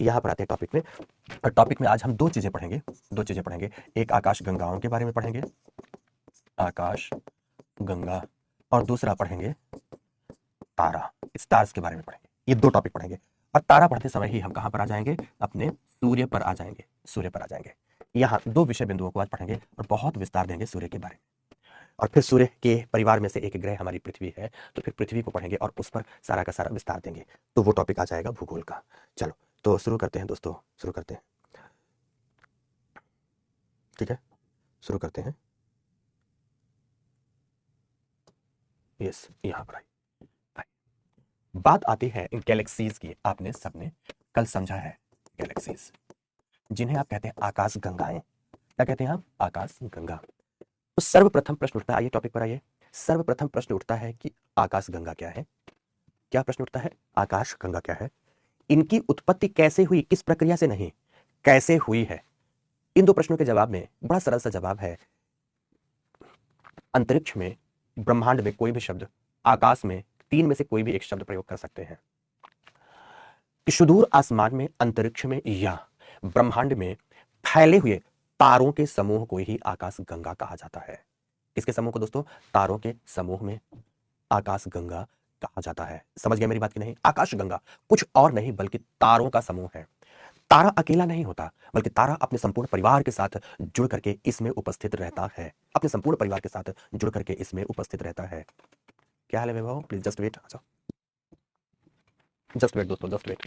यहाँ पर आते हैं टॉपिक में। और टॉपिक में आज हम दो चीजें पढ़ेंगे। एक आकाश गंगाओं के बारे में पढ़ेंगे, आकाश गंगा, और दूसरा पढ़ेंगे तारा, स्टार्स के बारे में पढ़ेंगे। ये दो टॉपिक पढ़ेंगे। और तारा पढ़ते समय ही हम कहां पर आ जाएंगे, अपने सूर्य पर आ जाएंगे। यहाँ दो विषय बिंदुओं को आज पढ़ेंगे और बहुत विस्तार देंगे सूर्य के बारे में। और फिर सूर्य के परिवार में से एक ग्रह हमारी पृथ्वी है, तो फिर पृथ्वी को पढ़ेंगे और उस पर सारा का सारा विस्तार देंगे। तो वो टॉपिक आ जाएगा भूगोल का। चलो तो शुरू करते हैं दोस्तों, शुरू करते हैं। ठीक है, शुरू करते हैं। यस, यहाँ पर बात आती है गैलेक्सीज की। आपने सबने कल समझा है गैलेक्सीज, जिन्हें आप कहते हैं आकाश गंगाएं। क्या कहते हैं आप? आकाश गंगा। तो सर्वप्रथम प्रश्न उठता है, आइए टॉपिक पर आइए। सर्वप्रथम प्रश्न उठता है कि आकाश गंगा क्या है? क्या प्रश्न उठता है? आकाश गंगा क्या है? इनकी उत्पत्ति कैसे हुई, किस प्रक्रिया से नहीं, कैसे हुई है? इन दो प्रश्नों के जवाब में बड़ा सरल सा जवाब है। अंतरिक्ष में, ब्रह्मांड में कोई भी शब्द, आकाश में तीन में से कोई भी एक शब्द प्रयोग कर सकते हैं। कि सुदूर आसमान में, अंतरिक्ष में या ब्रह्मांड में फैले हुए तारों के समूह को ही आकाश गंगा कहा जाता है। किसके समूह को दोस्तों? तारों के समूह में आकाश गंगा कहा जाता है। समझ गए मेरी बात की नहीं? आकाश गंगा कुछ और नहीं बल्कि तारों का समूह है। तारा अकेला नहीं होता, बल्कि तारा अपने संपूर्ण परिवार के साथ जुड़ करके इसमें उपस्थित रहता है। अपने संपूर्ण परिवार के साथ जुड़ करके इसमें उपस्थित रहता है। क्या हाल है Vaibhav? Please just wait, just wait दोस्तों, just wait.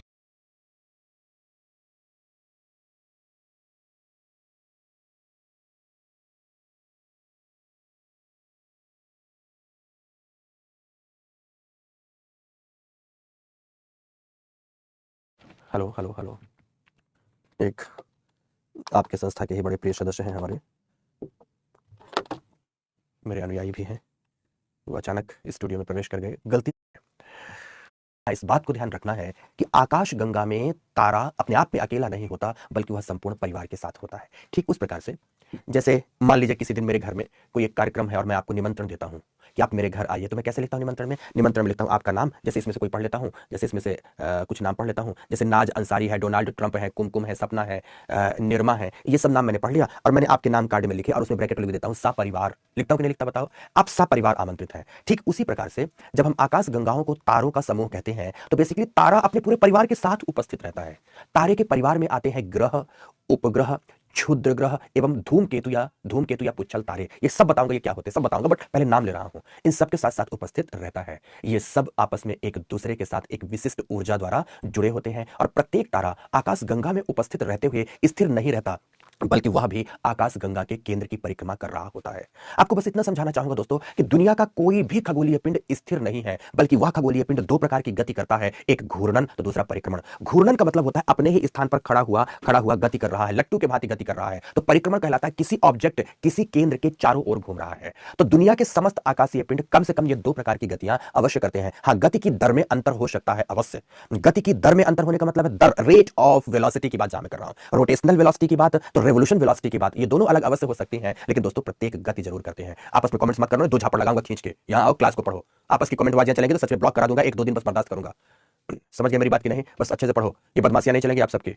Hello hello hello. एक आपके संस्था के ही बड़े प्रिय सदस्य हैं हमारे, मेरे अनुयायी भी हैं, वो अचानक स्टूडियो में प्रवेश कर गए। गलती इस बात को ध्यान रखना है कि आकाश गंगा में तारा अपने आप में अकेला नहीं होता, बल्कि वह संपूर्ण परिवार के साथ होता है। ठीक उस प्रकार से जैसे मान लीजिए किसी दिन मेरे घर में कोई एक कार्यक्रम है और मैं आपको निमंत्रण देता हूं कि आप मेरे घर आइए, तो मैं कैसे लिखता हूं निमंत्रण में? निमंत्रण में लिखता हूं आपका नाम, जैसे इसमें से कोई पढ़ लेता हूं, जैसे इसमें से कुछ नाम पढ़ लेता हूं, जैसे नाज अंसारी है, डोनाल्ड ट्रंप है, कुमकुम है, सपना है, निर्मा है, ये सब नाम मैंने पढ़ लिया और मैंने आपके नाम कार्ड में लिखे और उसमें ब्रैकेट लिख देता हूं सा परिवार। लिखता हूं कि नहीं लिखता? बताओ। आप सा परिवार आमंत्रित है। ठीक उसी प्रकार से जब हम आकाश गंगाओं को तारों का समूह कहते हैं, तो बेसिकली तारा अपने पूरे परिवार के साथ उपस्थित रहता है। तारे के परिवार में आते हैं ग्रह, उपग्रह, क्षुद्र ग्रह एवं धूमकेतु या पुच्छल तारे। ये सब बताऊंगा ये क्या होते हैं, सब बताऊंगा, बट पहले नाम ले रहा हूं। इन सब के साथ साथ उपस्थित रहता है। ये सब आपस में एक दूसरे के साथ एक विशिष्ट ऊर्जा द्वारा जुड़े होते हैं और प्रत्येक तारा आकाश गंगा में उपस्थित रहते हुए स्थिर नहीं रहता, बल्कि वह भी आकाश गंगा के केंद्र की परिक्रमा कर रहा होता है। आपको बस इतना समझाना चाहूंगा दोस्तों कि दुनिया का कोई भी खगोलीय पिंड स्थिर नहीं है, बल्कि वह खगोलीय पिंड दो प्रकार की गति करता है, एक घूर्णन तो दूसरा परिक्रमण। घूर्णन का मतलब होता है अपने ही स्थान पर खड़ा हुआ गति कर रहा है, लट्टू के भांति गति कर रहा है। तो परिक्रमण कहलाता है किसी ऑब्जेक्ट किसी केंद्र के चारों ओर घूम रहा है। तो दुनिया के समस्त आकाशीय पिंड कम से कम ये दो प्रकार की गतियां अवश्य करते हैं। हाँ, गति की दर में अंतर हो सकता है अवश्य। गति की दर में अंतर होने का मतलब है दर, रेट ऑफ वेलोसिटी की बात जहां मैं कर रहा हूं। रोटेशनल वेलोसिटी की बात तो रेवोल्यूशन वेलोसिटी की बात, ये दोनों अलग अवश्य हो सकती हैं, लेकिन दोस्तों प्रत्येक गति जरूर करते हैं। आपस में कमेंट्स मत करना, दो झापड़ लगाऊंगा खींच के। यहां आओ, क्लास को पढ़ो। आपस की कमेंटबाजियां चलेंगे तो सच में ब्लॉक करा दूंगा, एक दो दिन बस बर्दाश्त करूंगा। समझ गए मेरी बात की नहीं? बस अच्छे से पढ़ो, ये बदमाशियां नहीं चलेंगी आप सबकी।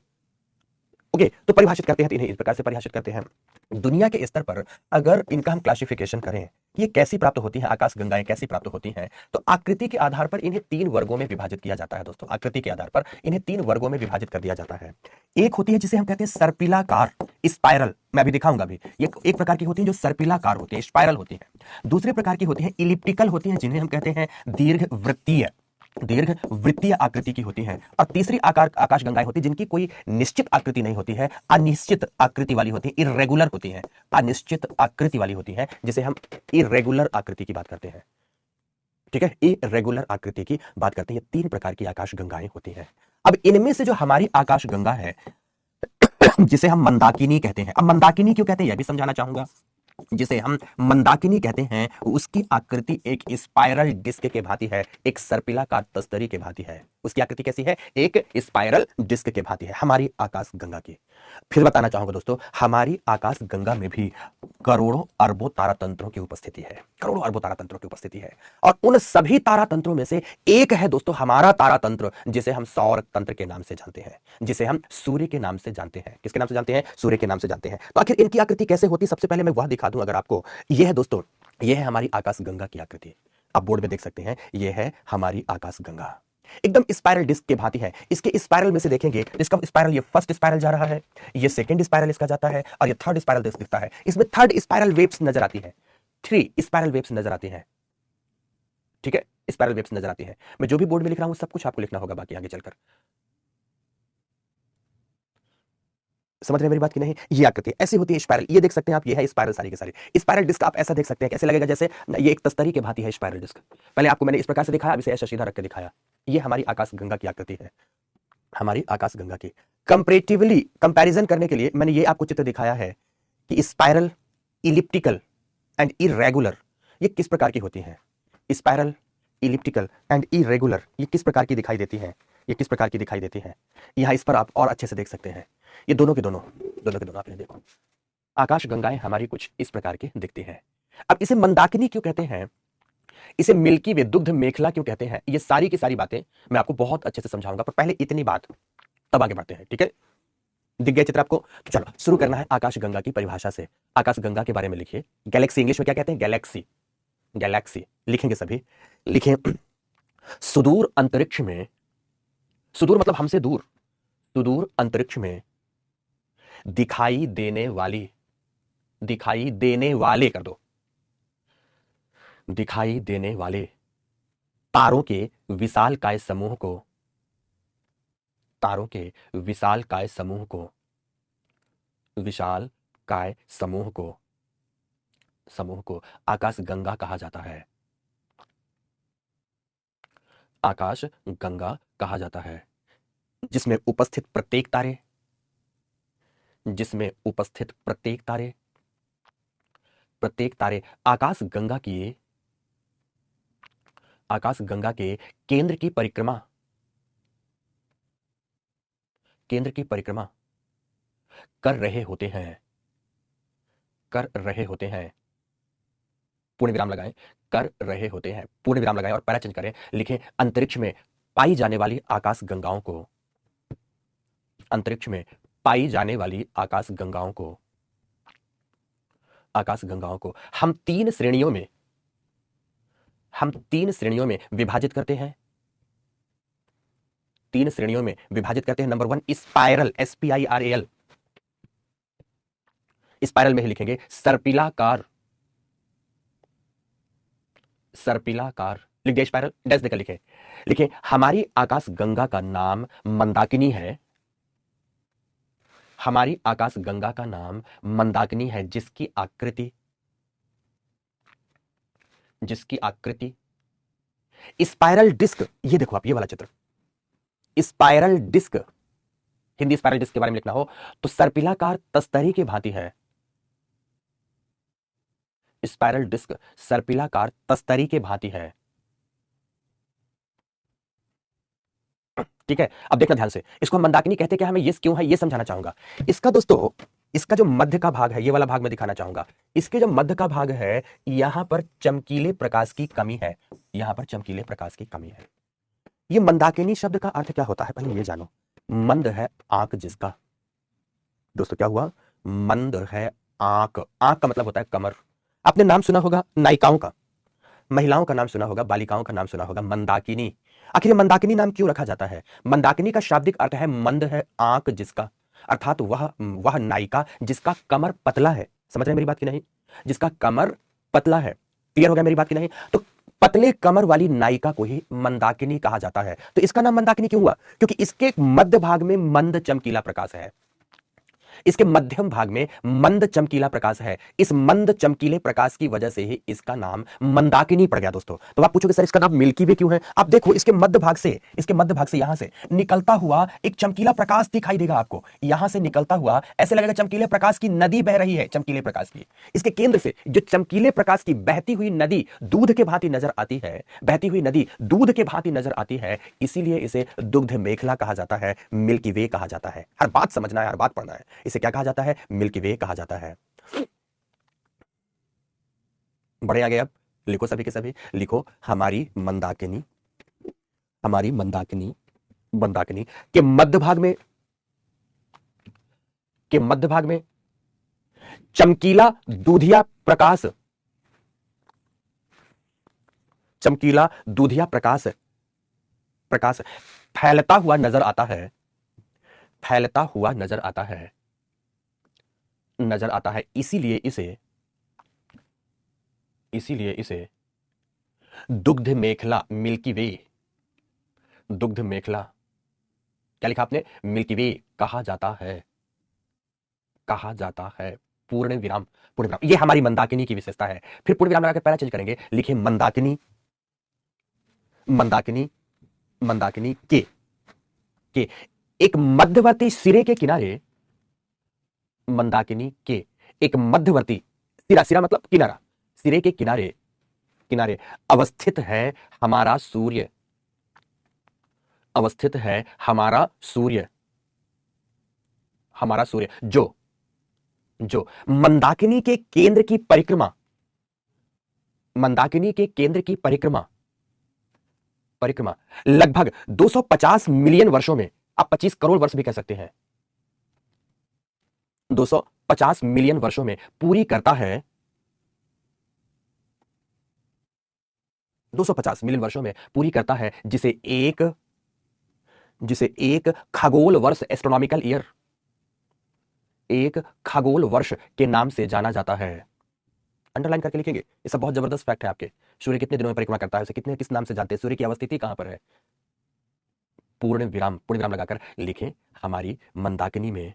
ओके, तो परिभाषित करते हैं, इन्हें इस प्रकार से परिभाषित करते हैं। दुनिया के स्तर पर अगर इनका हम क्लासिफिकेशन करें, ये कैसी प्राप्त होती हैं, आकाश गंगाएं कैसी प्राप्त होती हैं, तो आकृति के आधार पर इन्हें तीन वर्गों में विभाजित किया जाता है दोस्तों। आकृति के आधार पर इन्हें तीन वर्गों में विभाजित कर दिया जाता है। एक होती है जिसे हम कहते हैं सर्पिलाकार, स्पाइरल, मैं अभी दिखाऊंगा भी। ये एक प्रकार की होती है जो सर्पिलाकार होती है, स्पाइरल होती है। दूसरे प्रकार की होती है इलिप्टिकल होती है, जिन्हें हम कहते हैं दीर्घ वृत्तीय आकृति की होती हैं। और तीसरी आकार आकाश गंगाएं होती हैं जिनकी कोई निश्चित आकृति नहीं होती है, अनिश्चित आकृति वाली होती है, इरेगुलर होती हैं, अनिश्चित आकृति वाली होती हैं, जिसे हम इरेगुलर आकृति की बात करते हैं। ठीक है, इरेगुलर आकृति की बात करते हैं। तीन प्रकार की आकाश गंगाएं होती हैं। अब इनमें से जो हमारी आकाश गंगा है जिसे हम मंदाकिनी कहते हैं। अब मंदाकिनी क्यों कहते हैं यह भी समझाना चाहूंगा। जिसे हम मंदाकिनी कहते हैं, उसकी आकृति एक स्पाइरल डिस्क के भांति है, एक सर्पिलाकार तस्तरी के भांति है। उसकी आकृति कैसी है? एक स्पाइरल डिस्क के भांति है, हमारी आकाश गंगा की। फिर बताना चाहूंगा दोस्तों, हमारी आकाश गंगा में भी करोड़ों अरबों तारा तंत्रों की उपस्थिति है, करोड़ों अरबों तारा तंत्रों की उपस्थिति है। और उन सभी तारा तंत्रों में से एक है दोस्तों हमारा तारा तंत्र, जिसे हम सौर तंत्र के नाम से जानते हैं, जिसे हम सूर्य के नाम से जानते हैं। किसके नाम से जानते हैं? सूर्य के नाम से जानते हैं। तो आखिर इनकी आकृति कैसे होती, सबसे पहले मैं वह दिखा दूं अगर आपको। यह है दोस्तों, यह है हमारी आकाश गंगा की आकृति। आप बोर्ड में देख सकते हैं, यह है हमारी आकाश गंगा, एकदम स्पाइरल डिस्क के भांति है। इसके स्पाइरल में से देखेंगे, इसका स्पाइरल, ये फर्स्ट स्पाइरल जा रहा है, ये सेकंड स्पाइरल इसका जाता है, और ये थर्ड स्पाइरल दिखता है। इसमें थर्ड स्पाइरल वेव्स नजर आती है, 3 स्पाइरल वेव्स नजर आती हैं। ठीक है, स्पाइरल वेव्स नजर आती है। मैं जो भी बोर्ड में लिख रहा हूं सब कुछ आपको लिखना होगा बाकी आगे चलकर। समझ रहे हैं मेरी बात की नहीं? ये आकृति ऐसी होती है स्पाइरल, ये देख सकते हैं आप, ये है स्पाइरल सारी की सारी। स्पाइरल डिस्क आप ऐसा देख सकते हैं, कैसे लगेगा जैसे ये एक तस्तरी के भांति है स्पाइरल डिस्क। पहले आपको मैंने इस प्रकार से दिखाया, अब इसे ऐसा सीधा रख के दिखाया। ये हमारी आकाश गंगा की आकृति है, हमारी आकाश गंगा की। कंपैरेटिवली कंपैरिजन करने के लिए मैंने ये आपको चित्र दिखाया है कि स्पाइरल, इलिप्टिकल एंड इरेगुलर ये किस प्रकार की होती हैं। स्पाइरल, इलिप्टिकल एंड इरेगुलर ये किस प्रकार की दिखाई देती हैं, ये किस प्रकार की दिखाई देती हैं। यहां इस पर आप और अच्छे से देख सकते हैं, ये दोनों के दोनों आपने देखो, आकाश गंगाएं हमारी कुछ इस प्रकार की दिखती हैं। अब इसे मंदाकिनी क्यों कहते हैं, इसे मिल्की वे दुग्ध मेखला क्यों कहते हैं, ये सारी की सारी बातें मैं आपको बहुत अच्छे से समझाऊंगा, पर पहले इतनी बात, तब आगे बढ़ते हैं। ठीक है, दिख गया चित्र आपको? तो चलो शुरू करना है आकाश गंगा की परिभाषा से। आकाश गंगा के बारे में लिखिए। गैलेक्सी इंग्लिश में क्या कहते हैं? गैलेक्सी, गैलेक्सी लिखेंगे सभी, लिखें। सुदूर अंतरिक्ष में, सुदूर मतलब हमसे दूर, सुदूर अंतरिक्ष में दिखाई देने वाली, दिखाई देने वाले कर दो, दिखाई देने वाले तारों के विशालकाय समूह को, तारों के विशालकाय समूह को, विशालकाय समूह को, समूह को आकाश गंगा कहा जाता है, आकाश गंगा कहा जाता है। जिसमें उपस्थित प्रत्येक तारे, जिसमें उपस्थित प्रत्येक तारे, प्रत्येक तारे आकाश गंगा की, आकाश गंगा के केंद्र की परिक्रमा, केंद्र की परिक्रमा कर रहे होते हैं, कर रहे होते हैं, पूर्ण विराम लगाएं, कर रहे होते हैं, पूर्ण विराम लगाएं और पैरा चेंज करें, लिखें अंतरिक्ष में पाई जाने वाली आकाश गंगाओं को, अंतरिक्ष में पाई जाने वाली आकाश गंगाओं को, आकाश गंगाओं को हम 3 श्रेणियों में, हम 3 श्रेणियों में विभाजित करते हैं, 3 श्रेणियों में विभाजित करते हैं। नंबर 1 स्पाइरल, SPIRAL, स्पाइरल में ही लिखेंगे सर्पिलाकार, सर्पिलाकार लिख दिया, स्पाइरल डैश देकर लिखे, लिखे हमारी आकाश गंगा का नाम मंदाकिनी है, हमारी आकाश गंगा का नाम मंदाकिनी है, जिसकी आकृति, जिसकी आकृति स्पाइरल डिस्क, ये देखो आप ये वाला चित्र, spiral disc, Hindi spiral disc के बारे में लिखना हो तो सर्पिलाकार तस्तरी के भांति है, स्पाइरल डिस्क सर्पिलाकार तस्तरी के भांति है। ठीक है, अब देखना ध्यान से, इसको हम मंदाकिनी कहते क्या, हमें ये क्यों है ये समझाना चाहूंगा। इसका दोस्तों, इसका जो मध्य का भाग है, ये वाला भाग मैं दिखाना चाहूंगा। इसके जो मध्य का भाग है, यहां पर चमकीले प्रकाश की कमी है, यहां पर चमकीले प्रकाश की कमी है। ये मंदाकिनी शब्द का अर्थ क्या होता है पहले ये जानो। मंद है आंख जिसका, दोस्तों क्या हुआ, मंद है आंख, आंख का मतलब होता है कमर। आपने नाम सुना होगा नायिकाओं का, महिलाओं का नाम सुना होगा, बालिकाओं का नाम सुना होगा, मंदाकिनी। आखिर मंदाकिनी नाम क्यों रखा जाता है? मंदाकिनी का शाब्दिक अर्थ है मंद है आंख जिसका, अर्थात वह नायिका जिसका कमर पतला है। समझ रहे हैं मेरी बात की नहीं? जिसका कमर पतला है, क्लियर हो गया मेरी बात की नहीं? तो पतले कमर वाली नायिका को ही मंदाकिनी कहा जाता है। तो इसका नाम मंदाकिनी क्यों हुआ? क्योंकि इसके मध्य भाग में मंद चमकीला प्रकाश है। इसके मध्यम भाग में मंद चमकीला प्रकाश है। इस मंद चमकीले प्रकाश की वजह से ही इसका नाम मंदाकिनी पड़ गया दोस्तों। तो आप पूछोगे सर इसका नाम मिल्की वे क्यों है? आप देखो इसके मध्य भाग से यहां से निकलता हुआ एक चमकीला प्रकाश दिखाई देगा आपको। यहां से निकलता हुआ ऐसे लगेगा चमकीले प्रकाश की नदी बह रही है, चमकीले प्रकाश की। इसके केंद्र से जो चमकीले प्रकाश की बहती हुई नदी दूध के भांति नजर आती है, बहती हुई नदी दूध के भांति नजर आती है, इसीलिए इसे दुग्ध मेखला कहा जाता है, मिल्की वे कहा जाता है। हर बात समझना है, हर बात पढ़ना है। इसे क्या कहा जाता है? मिल्की वे कहा जाता है। बढ़े आगे, अब लिखो सभी के सभी, लिखो हमारी मंदाकिनी, हमारी मंदाकिनी, मंदाकिनी के मध्य भाग में चमकीला दूधिया प्रकाश, चमकीला दूधिया प्रकाश फैलता हुआ नजर आता है, फैलता हुआ नजर आता है। इसीलिए इसे दुग्ध मेखला, मिल्की वे, दुग्ध मेखला, क्या लिखा आपने? मिल्की वे कहा जाता है, पूर्ण विराम, पूर्ण विराम। ये हमारी मंदाकिनी की विशेषता है। फिर पूर्ण विराम लगाकर पहला चेंज करेंगे, लिखिए मंदाकिनी, मंदाकिनी, मंदाकिनी के एक मध्यवर्ती सिरे के किनारे, मंदाकिनी के एक मध्यवर्ती सिरा मतलब किनारा, सिरे के किनारे अवस्थित है हमारा सूर्य, अवस्थित है हमारा सूर्य, जो मंदाकिनी के केंद्र की परिक्रमा, मंदाकिनी के केंद्र की परिक्रमा लगभग 250 मिलियन वर्षों में, आप 25 करोड़ वर्ष भी कह सकते हैं, 250 मिलियन वर्षों में पूरी करता है, 250 मिलियन वर्षों में पूरी करता है, जिसे एक खगोल वर्ष, एस्ट्रोनॉमिकल ईयर, एक खगोल वर्ष के नाम से जाना जाता है। अंडरलाइन करके लिखेंगे, ये सब बहुत जबरदस्त फैक्ट है आपके। सूर्य कितने दिनों में परिक्रमा करता है, उसे किस नाम से जानते हैं, सूर्य की अवस्थिति कहां पर है? पूर्ण विराम लगाकर लिखें हमारी मंदाकिनी में,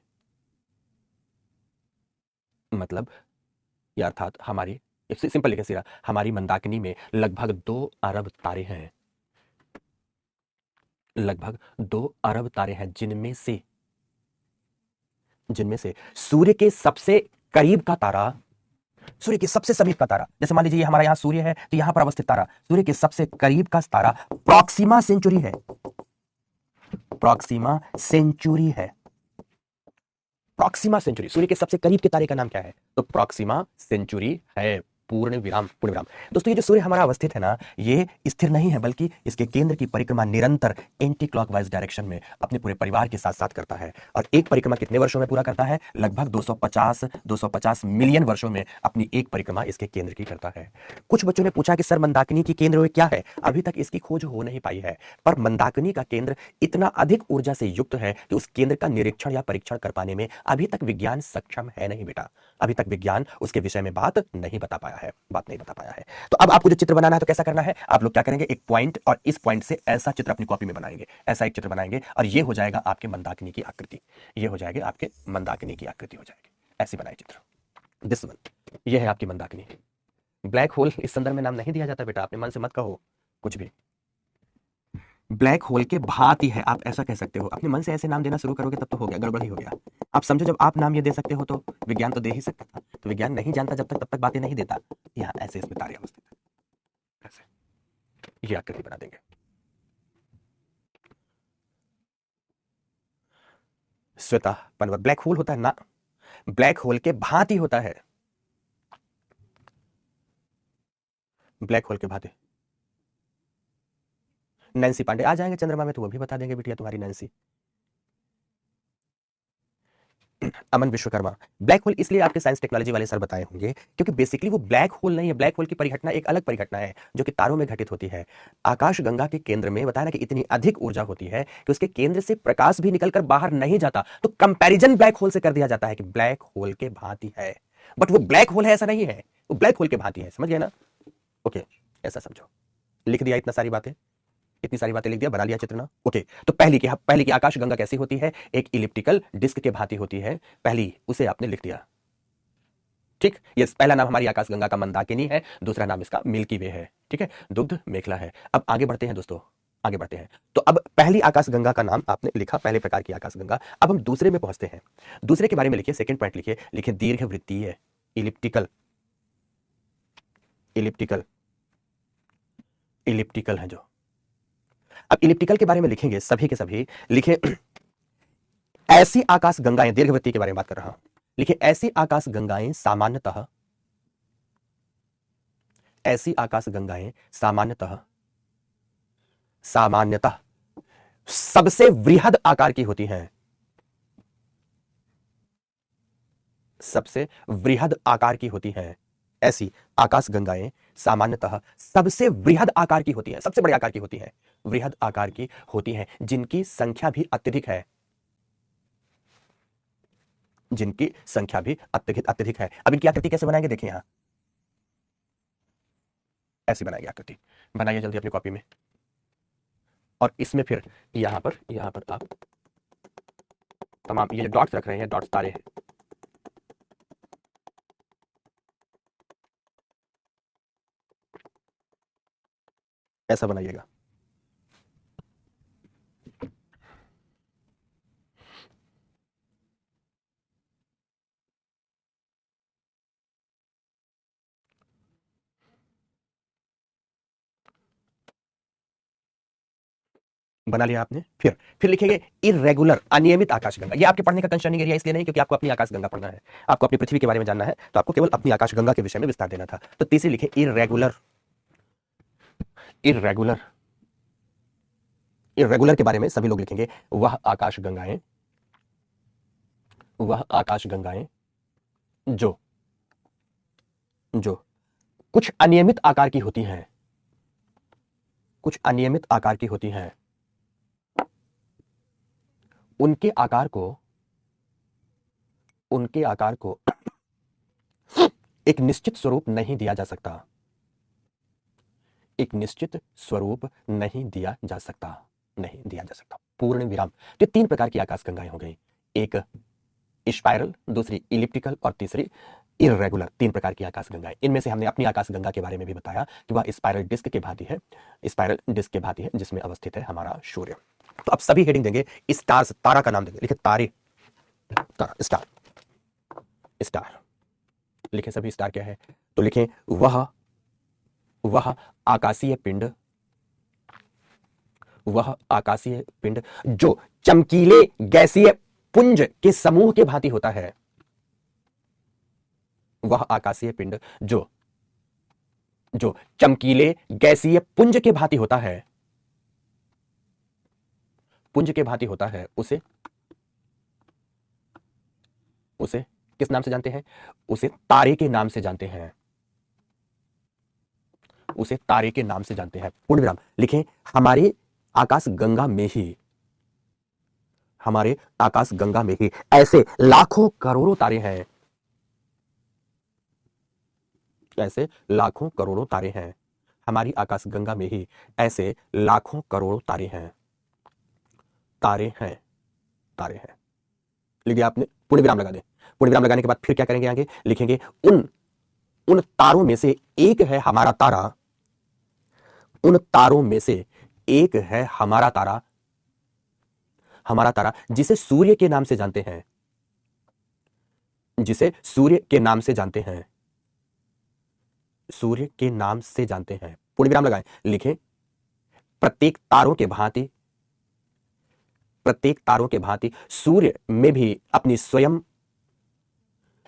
मतलब या अर्थात हमारी, सिंपल लिखे सीधा, हमारी मंदाकिनी में लगभग 2 अरब तारे हैं, लगभग 2 अरब तारे हैं, जिनमें से सूर्य के सबसे करीब का तारा, सूर्य के सबसे समीप का तारा, जैसे मान लीजिए ये हमारा यहां सूर्य है, तो यहां पर अवस्थित तारा, सूर्य के सबसे करीब का तारा प्रॉक्सिमा सेंचुरी है, प्रॉक्सिमा सेंचुरी है, प्रॉक्सिमा सेंचुरी। सूर्य के सबसे करीब के तारे का नाम क्या है? तो प्रॉक्सिमा सेंचुरी है। पूर्ण विराम, पूर्ण विराम। दोस्तों ये जो सूर्य हमारा अवस्थित है ना, ये स्थिर नहीं है, बल्कि इसके केंद्र की परिक्रमा निरंतर एंटी क्लॉकवाइज डायरेक्शन में अपने पूरे परिवार के साथ साथ करता है। और एक परिक्रमा कितने वर्षों में पूरा करता है? लगभग 250 मिलियन वर्षों में अपनी एक परिक्रमा इसके केंद्र की करता है। कुछ बच्चों ने पूछा कि सर मंदाकिनी की केंद्र क्या है? अभी तक इसकी खोज हो नहीं पाई है, पर मंदाकिनी का केंद्र इतना अधिक ऊर्जा से युक्त है कि उस केंद्र का निरीक्षण या परीक्षण कर पाने में अभी तक विज्ञान सक्षम है नहीं बेटा। अभी तक विज्ञान उसके विषय में बात नहीं बता पाया है। तो अब आपको जो चित्र बनाना है तो कैसा करना है? आप लोग क्या करेंगे, एक पॉइंट और इस पॉइंट से ऐसा चित्र अपनी कॉपी में बनाएंगे, ऐसा एक चित्र बनाएंगे, और ये हो जाएगा आपके मंदाकिनी की आकृति, ये हो जाएगी आपके मंदाकिनी की आकृति हो जाएगी। ऐसी बनाए चित्र, दिस वन, ये है आपकी मंदाकिनी। ब्लैक होल इस संदर्भ में नाम नहीं दिया जाता बेटा, अपने मन से मत कहो कुछ भी। ब्लैक होल के भांति है, आप ऐसा कह सकते हो। अपने मन से ऐसे नाम देना शुरू करोगे तब तो हो गया, गड़बड़ ही हो गया। आप समझो, जब आप नाम ये दे सकते हो तो विज्ञान तो दे ही सकता था। तो विज्ञान नहीं जानता जब तक, तब तक बातें नहीं देता। यहाँ ऐसे इसमें तारे अवस्थित है, ऐसे ये आकृति बना देंगे। श्वेता पनवर, ब्लैक होल होता है ना, ब्लैक होल के भांति होता है, ब्लैक होल के भांति। नैन्सी पांडे आ जाएंगे चंद्रमा में तो वो भी बता देंगे बिटिया तुम्हारी नैन्सी। अमन विश्वकर्मा, ब्लैक होल इसलिए आपके साइंस टेक्नोलॉजी वाले सर बताए होंगे क्योंकि बेसिकली वो ब्लैक होल नहीं है। ब्लैक होल की परिघटना एक अलग परिघटना है जो कि तारों में घटित होती है। आकाश गंगा के केंद्र में बताया ना कि इतनी अधिक ऊर्जा होती है कि उसके केंद्र से प्रकाश भी निकलकर बाहर नहीं जाता, तो कंपैरिजन ब्लैक होल से कर दिया जाता है कि ब्लैक होल के भांति है। बट वो ब्लैक होल है ऐसा नहीं है, वो ब्लैक होल के भांति है। समझ गए ना? ओके, ऐसा समझो। लिख दिया इतना सारी बातें। इतनी सारी बातें लिख दिया, बना लिया चित्र ना। ओके, तो पहली की आकाश गंगा कैसी होती है? एक इलिप्टिकल डिस्क के भांति होती है। पहली, उसे आपने लिख दिया। ठीक, ये पहला नाम हमारी आकाश गंगा का मंदाकिनी है, दूसरा नाम इसका मिल्की वे है। ठीक है, दुग्ध मेखला है। अब आगे बढ़ते हैं दोस्तों, आगे बढ़ते हैं। तो अब पहली आकाश गंगा का नाम आपने लिखा, पहले प्रकार की आकाश गंगा। अब हम दूसरे में पहुंचते हैं। दूसरे के बारे में लिखिए, सेकंड पॉइंट लिखिए, लिखिए दीर्घ वृत्तीय, इलिप्टिकल, इलिप्टिकल, इलिप्टिकल है जो। अब इलिप्टिकल के बारे में लिखेंगे सभी के सभी, लिखे ऐसी आकाश गंगाएं, दीर्घवृत्तीय के बारे में बात कर रहा हूं, लिखे ऐसी आकाश गंगाएं सामान्यतः, ऐसी आकाश गंगाएं सामान्यतः, सामान्यतः सबसे वृहद आकार की होती हैं, सबसे वृहद आकार की होती हैं। ऐसी आकाश गंगाएं सामान्यतः सबसे वृहद आकार की होती हैं, सबसे बड़े आकार की होती हैं, वृहद आकार की होती हैं, जिनकी संख्या भी अत्यधिक है, जिनकी संख्या भी अत्यधिक अत्यधिक है। अब इनकी आकृति कैसे बनाएंगे? देखिए यहां ऐसी बनाएंगे आकृति, बनाइए जल्दी अपनी कॉपी में। और इसमें फिर यहां पर आप तमाम ये डॉट्स रख रहे हैं, डॉट्स तारे हैं, ऐसा बनाइएगा। बना लिया आपने। फिर लिखेंगे इरेगुलर, अनियमित आकाशगंगा। ये आपके पढ़ने का कंसर्निंग एरिया इसलिए नहीं क्योंकि आपको अपनी आकाशगंगा पढ़ना है, आपको अपनी पृथ्वी के बारे में जानना है, तो आपको केवल अपनी आकाशगंगा के विषय में विस्तार देना था। तो तीसरी लिखे इरेगुलर, इरेगुलर, इरेगुलर के बारे में सभी लोग लिखेंगे वह आकाशगंगाएं, वह आकाशगंगाएं जो जो कुछ अनियमित आकार की होती हैं, कुछ अनियमित आकार की होती हैं, उनके आकार को, उनके आकार को एक निश्चित स्वरूप नहीं दिया जा सकता, एक निश्चित स्वरूप नहीं दिया जा सकता, नहीं दिया जा सकता, पूर्ण विराम। तो तीन प्रकार की आकाशगंगाएं हो गई, एक स्पाइरल, दूसरी इलिप्टिकल और तीसरी इरेगुलर। तीन प्रकार की आकाशगंगाएं। इनमें से हमने अपनी आकाशगंगा के बारे में भी बताया कि वह स्पाइरल डिस्क के भांति है, स्पाइरल डिस्क के भांति है जिसमें अवस्थित है हमारा सूर्य। तो अब सभी हेडिंग देंगे, स्टार्स, तारा का नाम देंगे, लिखे तारे, तारा, स्टार, स्टार, लिखे सभी स्टार क्या है? तो लिखें वह आकाशीय पिंड, वह आकाशीय पिंड जो चमकीले गैसीय पुंज के समूह के भांति होता है, वह आकाशीय पिंड जो जो चमकीले गैसीय पुंज के भांति होता है, पुंज के भांति होता है, उसे उसे किस नाम से जानते हैं? उसे तारे के नाम से जानते हैं, उसे तारे के नाम से जानते हैं। पूर्ण विराम। लिखें हमारे आकाश गंगा में ही, हमारे आकाश गंगा में ही ऐसे लाखों करोड़ों तारे हैं, ऐसे लाखों करोड़ों तारे हैं, हमारी आकाश गंगा में ही ऐसे लाखों करोड़ों तारे हैं, तारे हैं, तारे हैं। लिख दिया आपने? पूर्ण विराम लगा दें। पूर्ण विराम लगाने के बाद फिर क्या करेंगे? आगे लिखेंगे उन उन तारों में से एक है हमारा तारा, उन तारों में से एक है हमारा तारा, हमारा तारा जिसे सूर्य के नाम से जानते हैं, जिसे सूर्य के नाम से जानते हैं, सूर्य के नाम से जानते हैं। पूर्ण विराम लगाएं। लिखें प्रत्येक तारों के भांति, प्रत्येक तारों के भांति सूर्य में भी अपनी स्वयं,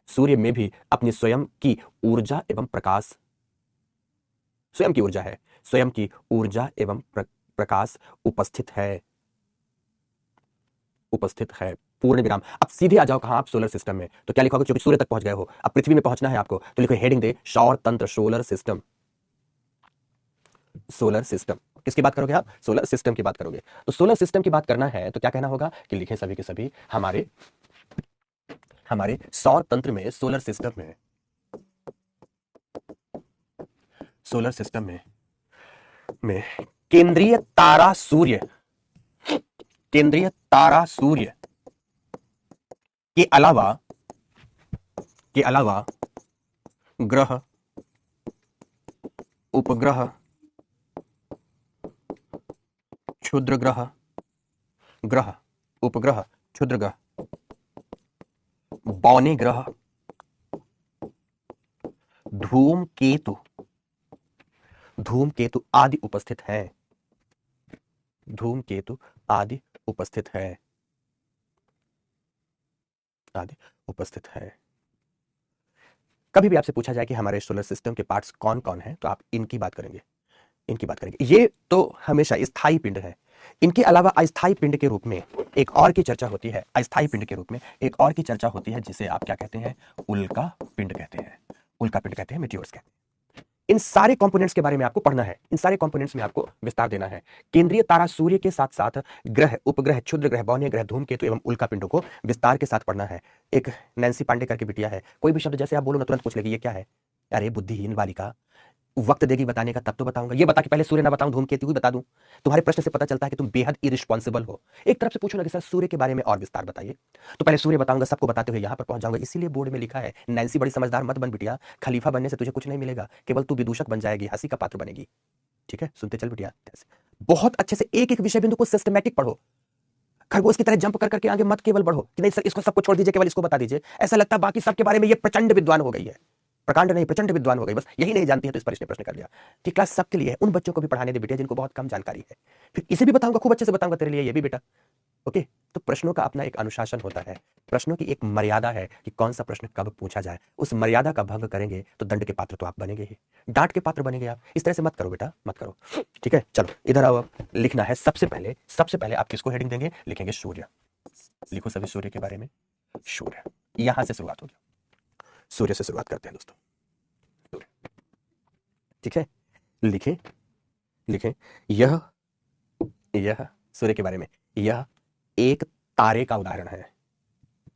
सूर्य में भी अपनी स्वयं की ऊर्जा एवं प्रकाश, स्वयं की ऊर्जा है, स्वयं की ऊर्जा एवं प्रकाश उपस्थित है, उपस्थित है। पूर्ण विराम। अब सीधे आ जाओ कहां? आप सोलर सिस्टम में। तो क्या लिखोगे? क्योंकि सूर्य तक पहुंच गए हो, अब पृथ्वी में पहुंचना है आपको, तो लिखो हेडिंग दे सौर तंत्र, सोलर सिस्टम, सोलर सिस्टम। किसकी बात करोगे आप? सोलर सिस्टम की बात करोगे। तो सोलर सिस्टम की बात करना है तो क्या कहना होगा कि लिखें सभी के सभी हमारे हमारे सौर तंत्र में, सोलर सिस्टम में, सोलर सिस्टम में केंद्रीय तारा सूर्य, केंद्रीय तारा सूर्य के अलावा ग्रह, उपग्रह, क्षुद्र ग्रह, ग्रह, उपग्रह, क्षुद्र ग्रह, बौने ग्रह, धूमकेतु, धूमकेतु आदि उपस्थित है, धूमकेतु आदि उपस्थित है, आदि उपस्थित है। कभी भी आपसे पूछा जाए कि हमारे सोलर सिस्टम के पार्ट्स कौन कौन हैं, तो आप इनकी बात करेंगे, इनकी बात करेंगे। ये तो हमेशा स्थायी पिंड है। इनके अलावा अस्थायी पिंड के रूप में एक और की चर्चा होती है, अस्थायी पिंड के रूप में एक और की चर्चा होती है, जिसे आप क्या कहते हैं, उल्का पिंड कहते हैं, उल्का पिंड कहते हैं, मेटियोर्स कहते हैं। इन सारे कंपोनेंट्स के बारे में आपको पढ़ना है, इन सारे कंपोनेंट्स में आपको विस्तार देना है। केंद्रीय तारा सूर्य के साथ साथ ग्रह, उपग्रह, क्षुद्र ग्रह, बौने ग्रह, धूमकेतु एवं उल्का पिंडों को विस्तार के साथ पढ़ना है। एक नैन्सी पांडे करके बिटिया है, कोई भी शब्द जैसे आप बोलो ना तुरंत पूछ लेगी ये क्या है। अरे बुद्धिहीन बालिका, वक्त देगी बताने का तब तो बताऊंगा। ये बता कि पहले सूर्य ना बताऊं, धूमकेतु ही बता दूं। तुम्हारे प्रश्न से पता चलता है कि तुम बेहद इरिस्पॉन्सिबल हो। एक तरफ से पूछो ना कि सर सूर्य के बारे में और विस्तार बताइए, तो पहले सूर्य बताऊंगा, सबको बताते हुए यहां पर पहुंच जाऊंगा। इसीलिए बोर्ड में लिखा है, नैन्सी बड़ी समझदार मत बन बिटिया, खलीफा बनने से तुझे कुछ नहीं मिलेगा, केवल तू विदूषक बन जाएगी, हंसी का पात्र बनेगी। ठीक है, सुनते चल बिटिया। बहुत अच्छे से एक एक विषय बिंदु को सिस्टमैटिक पढ़ो, खरगोश की तरह जंप कर करके आगे मत केवल बढ़ो कि नहीं सर इसको सबको छोड़ दीजिए, केवल इसको बता दीजिए। ऐसा लगता है बाकी सबके बारे में ये प्रचंड विद्वान हो गई है, प्रकांड नहीं प्रचंड विद्वान हो गई, बस यही नहीं जानती है तो इस पर इसने प्रश्न कर लिया। कि क्लास सबके लिए है, उन बच्चों को भी पढ़ाने दे बेटा जिनको बहुत कम जानकारी है। फिर इसे भी बताऊंगा, खूब अच्छे से बताऊंगा तेरे लिए ये भी बेटा। ओके, तो प्रश्नों का अपना एक अनुशासन होता है, प्रश्नों की एक मर्यादा है कि कौन सा प्रश्न कब पूछा जाए। उस मर्यादा का भंग करेंगे तो दंड के पात्र तो आप बनेंगे ही, डांट के पात्र बनेंगे आप। इस तरह से मत करो बेटा, मत करो। ठीक है, चलो इधर आओ। लिखना है सबसे पहले आप किसको हेडिंग देंगे, लिखेंगे सूर्य। लिखो सभी सूर्य के बारे में, सूर्य। यहां से शुरुआत होगी, सूर्य से शुरुआत करते हैं दोस्तों, सूर्य। ठीक है, लिखें लिखें। यह सूर्य के बारे में, यह एक तारे का उदाहरण है।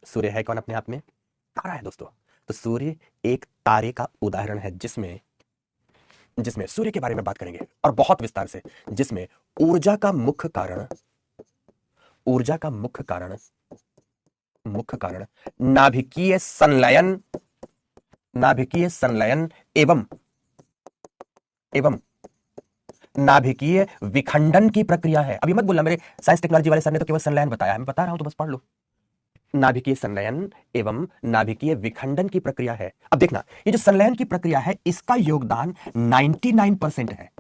सूर्य है कौन अपने आप में, तारा है दोस्तों। तो सूर्य एक तारे का उदाहरण है जिसमें सूर्य के बारे में बात करेंगे और बहुत विस्तार से, जिसमें ऊर्जा का मुख्य कारण नाभिकीय संलयन एवं नाभिकीय विखंडन की प्रक्रिया है। अभी मत बोलना मेरे साइंस टेक्नोलॉजी वाले सर ने तो केवल संलयन बताया है, मैं बता रहा हूं तो बस पढ़ लो। नाभिकीय संलयन एवं नाभिकीय विखंडन की प्रक्रिया है। अब देखना, ये जो संलयन की प्रक्रिया है इसका योगदान 99% है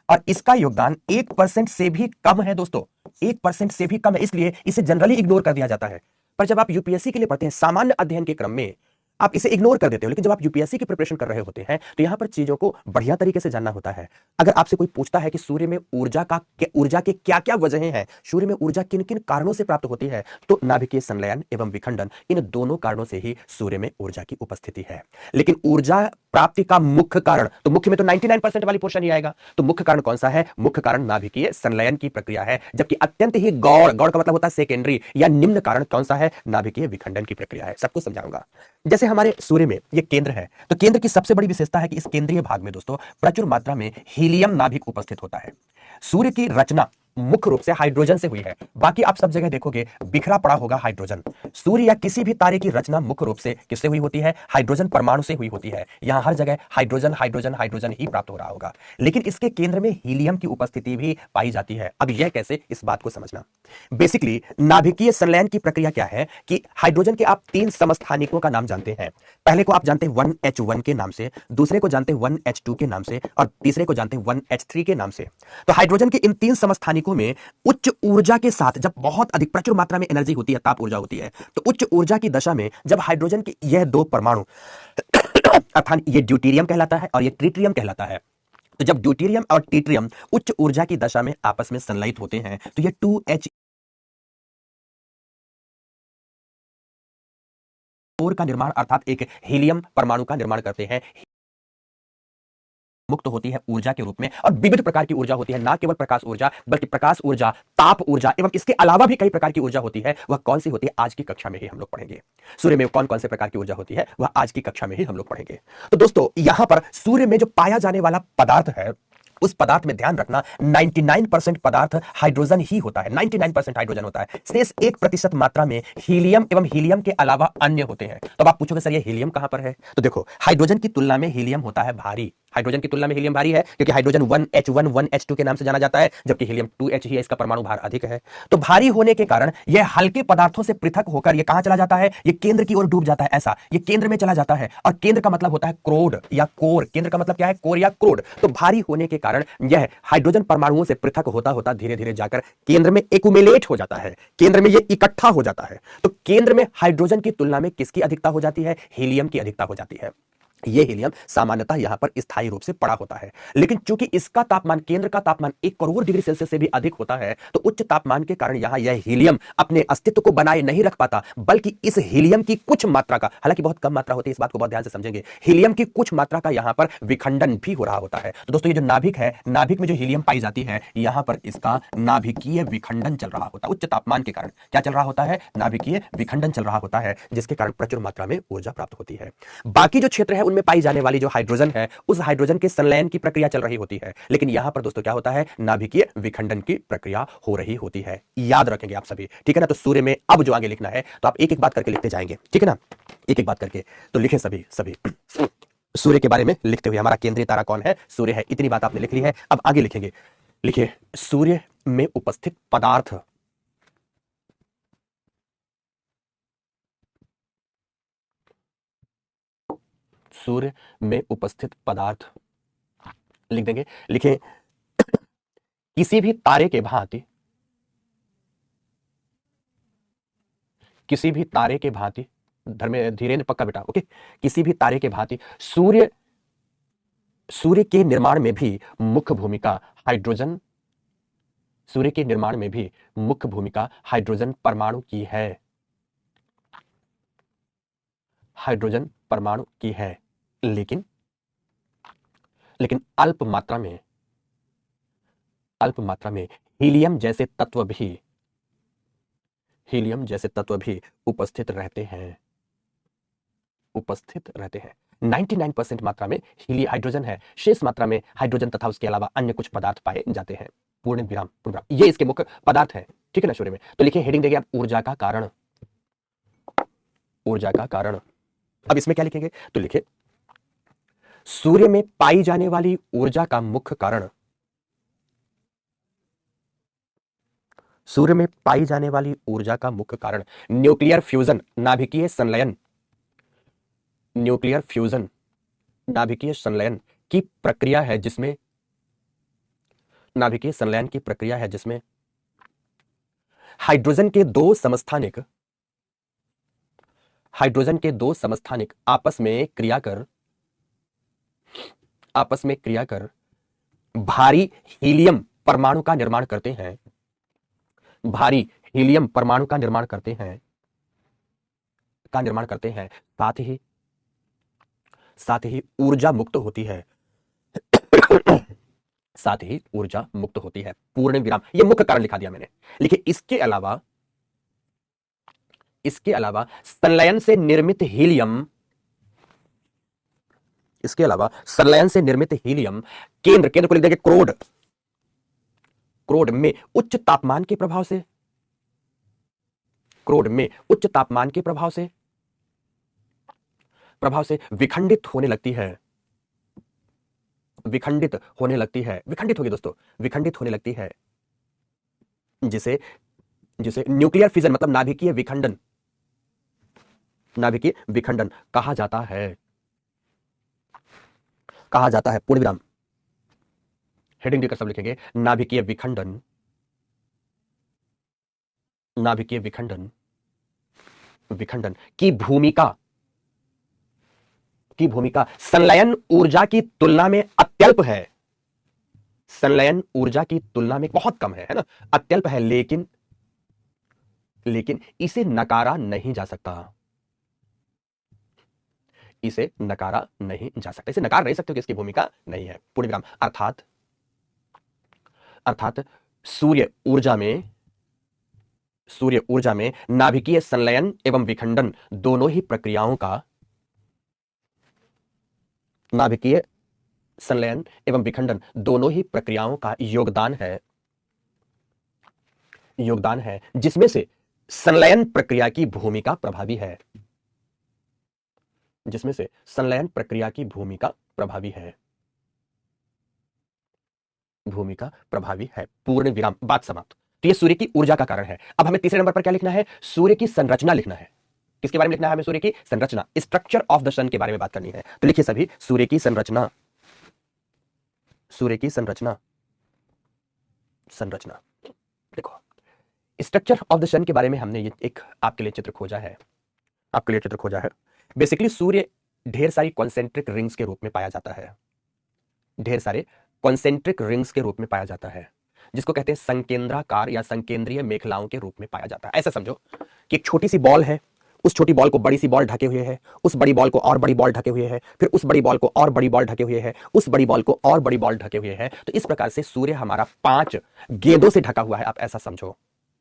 और इसका योगदान 1% से भी कम है दोस्तों, 1% से भी कम है, इसलिए इसे जनरली इग्नोर कर दिया जाता है। पर जब आप यूपीएससी के लिए पढ़ते हैं, सामान्य अध्ययन के क्रम में आप इसे इग्नोर कर देते हो, लेकिन जब आप यूपीएससी की प्रिपरेशन कर रहे होते हैं तो यहां पर चीजों को बढ़िया तरीके से जानना होता है। अगर आपसे कोई पूछता है कि सूर्य में ऊर्जा के क्या क्या वजहें हैं, सूर्य में ऊर्जा किन किन कारणों से प्राप्त होती है, तो नाभिकीय संलयन एवं विखंडन, इन दोनों कारणों से ही सूर्य में ऊर्जा की उपस्थिति है। लेकिन ऊर्जा प्राप्ति का मुख्य कारण, तो मुख्य में तो 99% वाली पोर्शन ही आएगा, तो मुख्य कारण कौन सा है, मुख्य कारण नाभिकीय संलयन की प्रक्रिया है। जबकि अत्यंत ही गौड़ का मतलब होता है सेकेंडरी या निम्न कारण कौन सा है, नाभिकीय विखंडन की प्रक्रिया है। सबको समझाऊंगा। जैसे हमारे सूर्य में ये केंद्र है, तो केंद्र की सबसे बड़ी विशेषता है कि इस केंद्रीय भाग में दोस्तों प्रचुर मात्रा में हीलियम नाभिक उपस्थित होता है। सूर्य की रचना मुख्य रूप से हाइड्रोजन से हुई है, बाकी आप सब जगह देखोगे बिखरा पड़ा होगा हाइड्रोजन। सूर्य या किसी भी तारे की रचना मुख्य रूप से किससे हुई होती है, हाइड्रोजन परमाणु से हुई होती है। यहां हर जगह हाइड्रोजन हाइड्रोजन हाइड्रोजन ही प्राप्त हो रहा होगा, लेकिन इसके केंद्र में हीलियम की उपस्थिति भी पाई जाती है। अब यह कैसे, इस बात को समझना। बेसिकली नाभिकीय संलयन की प्रक्रिया क्या है कि हाइड्रोजन के आप 3 समस्थानिकों का नाम जानते हैं। पहले को आप जानते हैं 1H1 के नाम से, दूसरे को जानते हैं 1H2 के नाम से और तीसरे को जानते हैं 1H3 के नाम से। तो हाइड्रोजन के इन 3 समस्थानिकों में उच्च ऊर्जा के साथ जब बहुत अधिक प्रचुर मात्रा में एनर्जी होती है, ताप ऊर्जा होती है, तो उच्च ऊर्जा की दशा में जब हाइड्रोजन के यह 2 परमाणु अर्थात ये ड्यूटेरियम कहलाता है और ये ट्रिटियम कहलाता है, तो जब ड्यूटेरियम और ट्रिटियम उच्च ऊर्जा की दशा में आपस में संलयित होते हैं तो ये 2H का निर्माण अर्थात एक हीलियम परमाणु का निर्माण करते हैं। मुक्त होती है ऊर्जा के रूप में और विविध प्रकार की ऊर्जा होती है, ना केवल प्रकाश ऊर्जा बल्कि प्रकाश ऊर्जा, ताप ऊर्जा एवं इसके अलावा भी कई प्रकार की ऊर्जा होती है। वह कौन सी होती है, आज की कक्षा में ही हम लोग पढ़ेंगे। सूर्य में कौन कौन से प्रकार की ऊर्जा होती है वह आज की कक्षा में ही हम लोग पढ़ेंगे। तो दोस्तों यहां पर सूर्य में जो पाया जाने वाला पदार्थ है उस पदार्थ में ध्यान रखना 99% पदार्थ हाइड्रोजन ही होता है, 99% हाइड्रोजन होता है। शेष 1% मात्रा में हीलियम एवं हीलियम के अलावा अन्य होते हैं। तो अब आप पूछोगे सर ये हीलियम कहां पर है? तो देखो, हाइड्रोजन की तुलना में हीलियम होता है भारी। हाइड्रोजन की तुलना में हीलियम भारी है क्योंकि हाइड्रोजन 1H1 1H2 के नाम से जाना जाता है, जबकि हीलियम 2H ही है, इसका परमाणु भार अधिक है। तो भारी होने के कारण यह हल्के पदार्थों से पृथक होकर यह कहां चला जाता है? यह केंद्र की ओर डूब जाता है। ऐसा ये केंद्र में चला जाता है, और केंद्र का मतलब होता है क्रोड या कोर। केंद्र का मतलब क्या है? कोर या क्रोड। तो भारी होने के कारण यह हाइड्रोजन परमाणुओं से पृथक होता होता धीरे धीरे जाकर केंद्र में एक्युमुलेट हो जाता है, केंद्र में यह इकट्ठा हो जाता है। तो केंद्र में हाइड्रोजन की तुलना में किसकी अधिकता हो जाती है? हीलियम की अधिकता हो जाती है। यह हीलियम सामान्यतः यहां पर स्थायी रूप से पड़ा होता है, लेकिन चूंकि इसका तापमान, केंद्र का तापमान 1 करोड़ डिग्री सेल्सियस से भी अधिक होता है, तो उच्च तापमान के कारण यहां यह हीलियम अपने अस्तित्व को बनाए नहीं रख पाता, बल्कि इस हीलियम की कुछ मात्रा का, हालांकि बहुत कम मात्रा होती है, इस बात को बहुत ध्यान से समझेंगे, हीलियम की कुछ मात्रा का यहां पर विखंडन भी हो रहा होता है। तो दोस्तों, ये जो नाभिक है, नाभिक में जो हीलियम पाई जाती है, यहां पर इसका नाभिकीय विखंडन चल रहा होता है। उच्च तापमान के कारण क्या चल रहा होता है? नाभिकीय विखंडन चल रहा होता है, जिसके कारण प्रचुर मात्रा में ऊर्जा प्राप्त होती है। बाकी जो क्षेत्र है उनमें पाई जाने वाली हाइड्रोजन है, उस हाइड्रोजन के संलयन की प्रक्रिया चल रही होती है, लेकिन यहां पर दोस्तों क्या होता है? नाभिकीय विखंडन की प्रक्रिया हो रही होती है। याद रखेंगे आप सभी, ठीक है ना? तो सूर्य में अब जो आगे लिखना है, तो आप एक एक बात करके लिखते जाएंगे, ठीक है ना? एक एक बात करके तो लिखें सभी सभी। सूर्य के बारे में लिखते हुए, हमारा केंद्रीय तारा कौन है? सूर्य है। इतनी बात आपने लिख ली है, अब आगे लिखेंगे। लिखिए, सूर्य में उपस्थित पदार्थ, सूर्य में उपस्थित पदार्थ लिख देंगे। लिखें, किसी भी तारे के भांति, किसी भी तारे के भांति, धीरेन्द्र पक्का बेटा, ओके, किसी भी तारे के भांति सूर्य, सूर्य के निर्माण में भी मुख्य भूमिका हाइड्रोजन, सूर्य के निर्माण में भी मुख्य भूमिका हाइड्रोजन परमाणु की है, हाइड्रोजन परमाणु की है। लेकिन लेकिन अल्प मात्रा में, अल्प मात्रा में हीलियम जैसे तत्व भी, हीलियम जैसे तत्व भी उपस्थित रहते हैं, उपस्थित रहते हैं। 99% मात्रा में हाइड्रोजन है, शेष मात्रा में हाइड्रोजन तथा उसके अलावा अन्य कुछ पदार्थ पाए जाते हैं। पूर्ण विराम, पूर्ण विराम, ये इसके मुख्य पदार्थ है, ठीक है ना? सूर्य में तो लिखिए, हेडिंग देंगे आप ऊर्जा का कारण, ऊर्जा का कारण। अब इसमें क्या लिखेंगे? तो लिखिए, सूर्य में पाई जाने वाली ऊर्जा का मुख्य कारण, सूर्य में पाई जाने वाली ऊर्जा का मुख्य कारण न्यूक्लियर फ्यूजन, नाभिकीय संलयन, न्यूक्लियर फ्यूजन, नाभिकीय संलयन की प्रक्रिया है, जिसमें, नाभिकीय संलयन की प्रक्रिया है जिसमें हाइड्रोजन के दो समस्थानिक, हाइड्रोजन के दो समस्थानिक आपस में क्रिया कर, आपस में क्रिया कर भारी हीलियम परमाणु का निर्माण करते हैं, भारी हीलियम परमाणु का निर्माण करते हैं, का निर्माण करते हैं। साथ ही, साथ ही ऊर्जा मुक्त होती है, साथ ही ऊर्जा मुक्त होती है। पूर्ण विराम, यह मुख्य कारण लिखा दिया मैंने। लिखिए, इसके अलावा, इसके अलावा संलयन से निर्मित हीलियम, इसके अलावा संलयन से निर्मित हीलियम केंद्र, केंद्र को लिख देंगे क्रोड, क्रोड में उच्च तापमान के प्रभाव से, क्रोड में उच्च तापमान के प्रभाव से, प्रभाव से विखंडित होने लगती है, विखंडित होने लगती है, विखंडित होगी दोस्तों, विखंडित होने लगती है, जिसे, जिसे न्यूक्लियर फिजन मतलब नाभिकीय विखंडन, नाभिकीय विखंडन कहा जाता है, कहा जाता है। पूर्ण विराम, हेडिंग देकर सब लिखेंगे, नाभिकीय विखंडन, नाभिकीय विखंडन, विखंडन की भूमिका, की भूमिका संलयन ऊर्जा की तुलना में अत्यल्प है, संलयन ऊर्जा की तुलना में बहुत कम है ना? अत्यल्प है, लेकिन, लेकिन इसे नकारा नहीं जा सकता, इसे नकारा नहीं जा सकता, इसे नकार नहीं सकते कि इसकी भूमिका नहीं है। पूर्ण विराम, अर्थात, अर्थात सूर्य ऊर्जा में, सूर्य ऊर्जा में नाभिकीय संलयन एवं विखंडन दोनों ही प्रक्रियाओं का, नाभिकीय संलयन एवं विखंडन दोनों ही प्रक्रियाओं का योगदान है जिसमें से संलयन प्रक्रिया की भूमिका प्रभावी है, जिसमें से संलयन प्रक्रिया की भूमिका प्रभावी है। पूर्ण विराम, बात समाप्त। तो ये सूर्य की ऊर्जा का कारण है। अब हमें तीसरे नंबर पर क्या लिखना है? सूर्य की संरचना लिखना है। किसके बारे में लिखना है हमें? सूर्य की संरचना, स्ट्रक्चर ऑफ द सन के बारे में बात करनी है। तो लिखिए सभी, सूर्य की संरचना, सूर्य की संरचना, संरचना। देखो, स्ट्रक्चर ऑफ द सन के बारे में हमने ये एक आपके लिए चित्र खोजा है, बेसिकली सूर्य ढेर सारी कॉन्सेंट्रिक रिंग्स के रूप में पाया जाता है, ढेर सारे कॉन्सेंट्रिक रिंग्स के रूप में पाया जाता है, जिसको कहते हैं संकेंद्राकार या संकेंद्रीय मेखलाओं के रूप में पाया जाता है। ऐसा समझो कि एक छोटी सी बॉल है, उस छोटी बॉल को बड़ी सी बॉल ढके हुए है, उस बड़ी बॉल को और बड़ी बॉल ढके हुए है, फिर उस बड़ी बॉल को और बड़ी बॉल ढके हुए है, उस बड़ी बॉल को और बड़ी बॉल ढके हुए है। तो इस प्रकार से सूर्य हमारा 5 गेंदों से ढका हुआ है। आप ऐसा समझो,